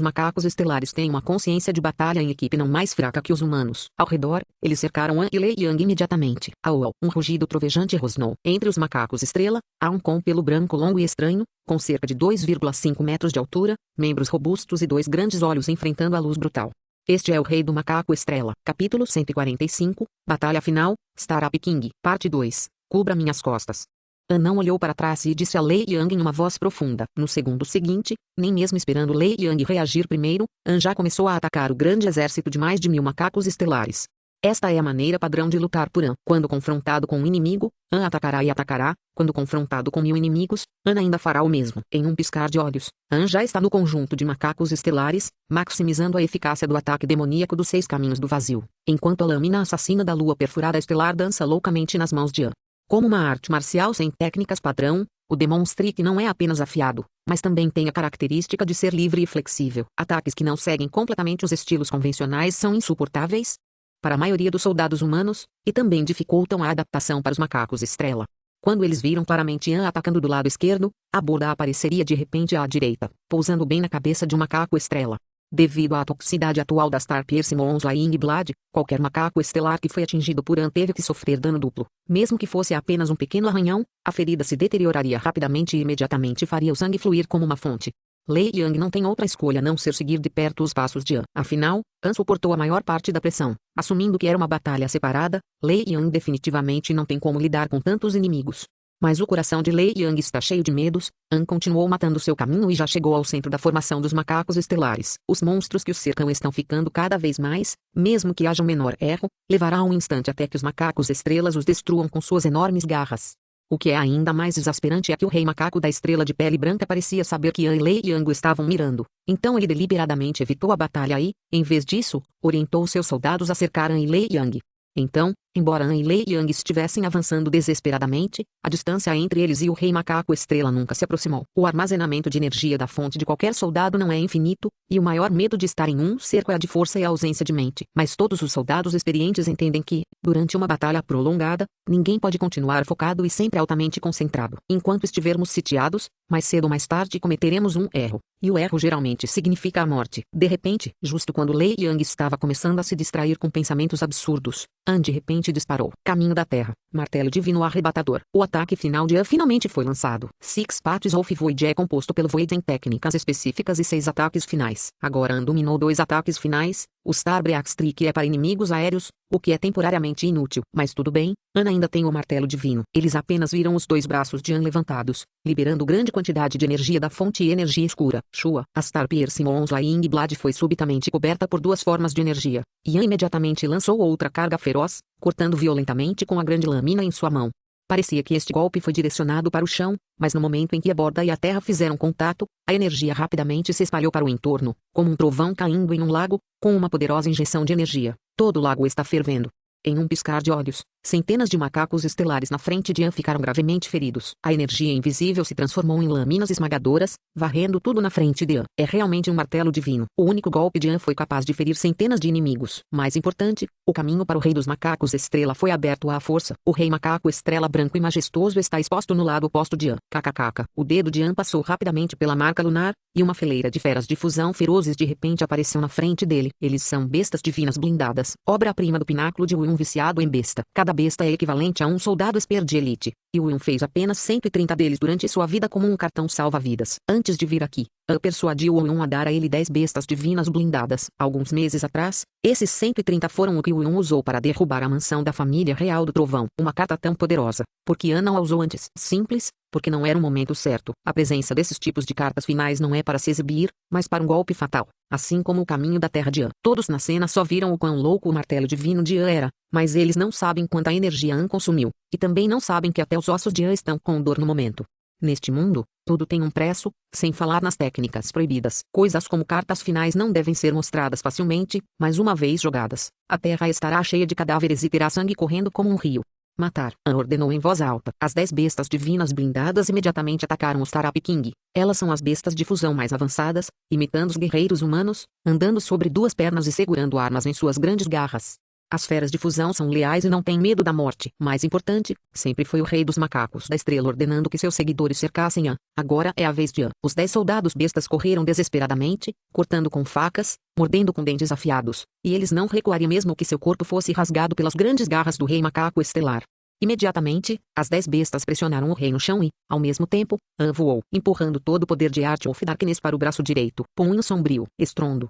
macacos estelares têm uma consciência de batalha em equipe não mais fraca que os humanos. Ao redor, eles cercaram An e Lei Yang imediatamente. Au! Um rugido trovejante rosnou. Entre os macacos estrela, há um com pelo branco longo e estranho, com cerca de 2,5 metros de altura, membros robustos e 2 grandes olhos enfrentando a luz brutal. Este é o Rei do Macaco Estrela. Capítulo 145, Batalha Final, Startup King. Parte 2. Cubra minhas costas. An não olhou para trás e disse a Lei Yang em uma voz profunda. No segundo seguinte, nem mesmo esperando Lei Yang reagir primeiro, An já começou a atacar o grande exército de mais de 1000 macacos estelares. Esta é a maneira padrão de lutar por An. Quando confrontado com um inimigo, An atacará e atacará. Quando confrontado com 1000 inimigos, An ainda fará o mesmo. Em um piscar de olhos, An já está no conjunto de macacos estelares, maximizando a eficácia do ataque demoníaco dos 6 caminhos do vazio, enquanto a lâmina assassina da lua perfurada estelar dança loucamente nas mãos de An. Como uma arte marcial sem técnicas padrão, o Demon Streak não é apenas afiado, mas também tem a característica de ser livre e flexível. Ataques que não seguem completamente os estilos convencionais são insuportáveis para a maioria dos soldados humanos, e também dificultam a adaptação para os macacos estrela. Quando eles viram claramente An atacando do lado esquerdo, a borda apareceria de repente à direita, pousando bem na cabeça de um macaco estrela. Devido à toxicidade atual da Star Persimmon Flying Blood, qualquer macaco estelar que foi atingido por An teve que sofrer dano duplo. Mesmo que fosse apenas um pequeno arranhão, a ferida se deterioraria rapidamente e imediatamente faria o sangue fluir como uma fonte. Lei Yang não tem outra escolha a não ser seguir de perto os passos de An. Afinal, An suportou a maior parte da pressão. Assumindo que era uma batalha separada, Lei Yang definitivamente não tem como lidar com tantos inimigos. Mas o coração de Lei Yang está cheio de medos. An continuou matando seu caminho e já chegou ao centro da formação dos macacos estelares. Os monstros que os cercam estão ficando cada vez mais, mesmo que haja um menor erro, levará um instante até que os macacos estrelas os destruam com suas enormes garras. O que é ainda mais exasperante é que o rei macaco da estrela de pele branca parecia saber que An e Lei Yang o estavam mirando. Então ele deliberadamente evitou a batalha e, em vez disso, orientou seus soldados a cercar An e Lei Yang. Então, embora An e Lei Yang estivessem avançando desesperadamente, a distância entre eles e o rei macaco estrela nunca se aproximou. O armazenamento de energia da fonte de qualquer soldado não é infinito, e o maior medo de estar em um cerco é a de força e a ausência de mente. Mas todos os soldados experientes entendem que, durante uma batalha prolongada, ninguém pode continuar focado e sempre altamente concentrado. Enquanto estivermos sitiados, mais cedo ou mais tarde cometeremos um erro. E o erro geralmente significa a morte. De repente, justo quando Lei Yang estava começando a se distrair com pensamentos absurdos, An de repente disparou. Caminho da Terra. Martelo divino arrebatador. O ataque final de An finalmente foi lançado. Six Parts of Void é composto pelo Void em técnicas específicas e 6 ataques finais. Agora An dominou 2 ataques finais. O Starbreak Trick é para inimigos aéreos, o que é temporariamente inútil. Mas tudo bem, An ainda tem o martelo divino. Eles apenas viram os 2 braços de An levantados, liberando grande quantidade de energia da fonte e energia escura. Shua, a Star Piercing Flying Blade foi subitamente coberta por 2 formas de energia. E An imediatamente lançou outra carga feroz, cortando violentamente com a grande lâmina em sua mão. Parecia que este golpe foi direcionado para o chão, mas no momento em que a borda e a terra fizeram contato, a energia rapidamente se espalhou para o entorno, como um trovão caindo em um lago, com uma poderosa injeção de energia. Todo o lago está fervendo. Em um piscar de olhos, centenas de macacos estelares na frente de An ficaram gravemente feridos. A energia invisível se transformou em lâminas esmagadoras, varrendo tudo na frente de An. É realmente um martelo divino. O único golpe de An foi capaz de ferir centenas de inimigos. Mais importante, o caminho para o rei dos macacos estrela foi aberto à força. O rei macaco estrela branco e majestoso está exposto no lado oposto de An. KKK. O dedo de An passou rapidamente pela marca lunar, e uma fileira de feras de fusão ferozes de repente apareceu na frente dele. Eles são bestas divinas blindadas, obra-prima do pináculo de um viciado em besta. Cada besta é equivalente a um soldado esper de elite, e Will fez apenas 130 deles durante sua vida como um cartão salva-vidas. Antes de vir aqui, An persuadiu Will a dar a ele 10 bestas divinas blindadas. Alguns meses atrás, esses 130 foram o que Will usou para derrubar a mansão da família real do Trovão. Uma carta tão poderosa. Porque An não a usou antes? Simples, porque não era o momento certo. A presença desses tipos de cartas finais não é para se exibir, mas para um golpe fatal. Assim como o caminho da terra de An. Todos na cena só viram o quão louco o martelo divino de An era, mas eles não sabem quanta energia An consumiu, e também não sabem que até os ossos de An estão com dor no momento. Neste mundo, tudo tem um preço, sem falar nas técnicas proibidas. Coisas como cartas finais não devem ser mostradas facilmente, mas uma vez jogadas, a terra estará cheia de cadáveres e terá sangue correndo como um rio. Matar, An ordenou em voz alta. As 10 bestas divinas blindadas imediatamente atacaram os Tarap King. Elas são as bestas de fusão mais avançadas, imitando os guerreiros humanos, andando sobre 2 pernas e segurando armas em suas grandes garras. As feras de fusão são leais e não têm medo da morte. Mais importante, sempre foi o rei dos macacos da estrela ordenando que seus seguidores cercassem An. Agora é a vez de An. Os 10 soldados bestas correram desesperadamente, cortando com facas, mordendo com dentes afiados, e eles não recuariam mesmo que seu corpo fosse rasgado pelas grandes garras do rei macaco estelar. Imediatamente, as 10 bestas pressionaram o rei no chão e, ao mesmo tempo, An voou, empurrando todo o poder de Art of Darkness para o braço direito. Punho sombrio, estrondo,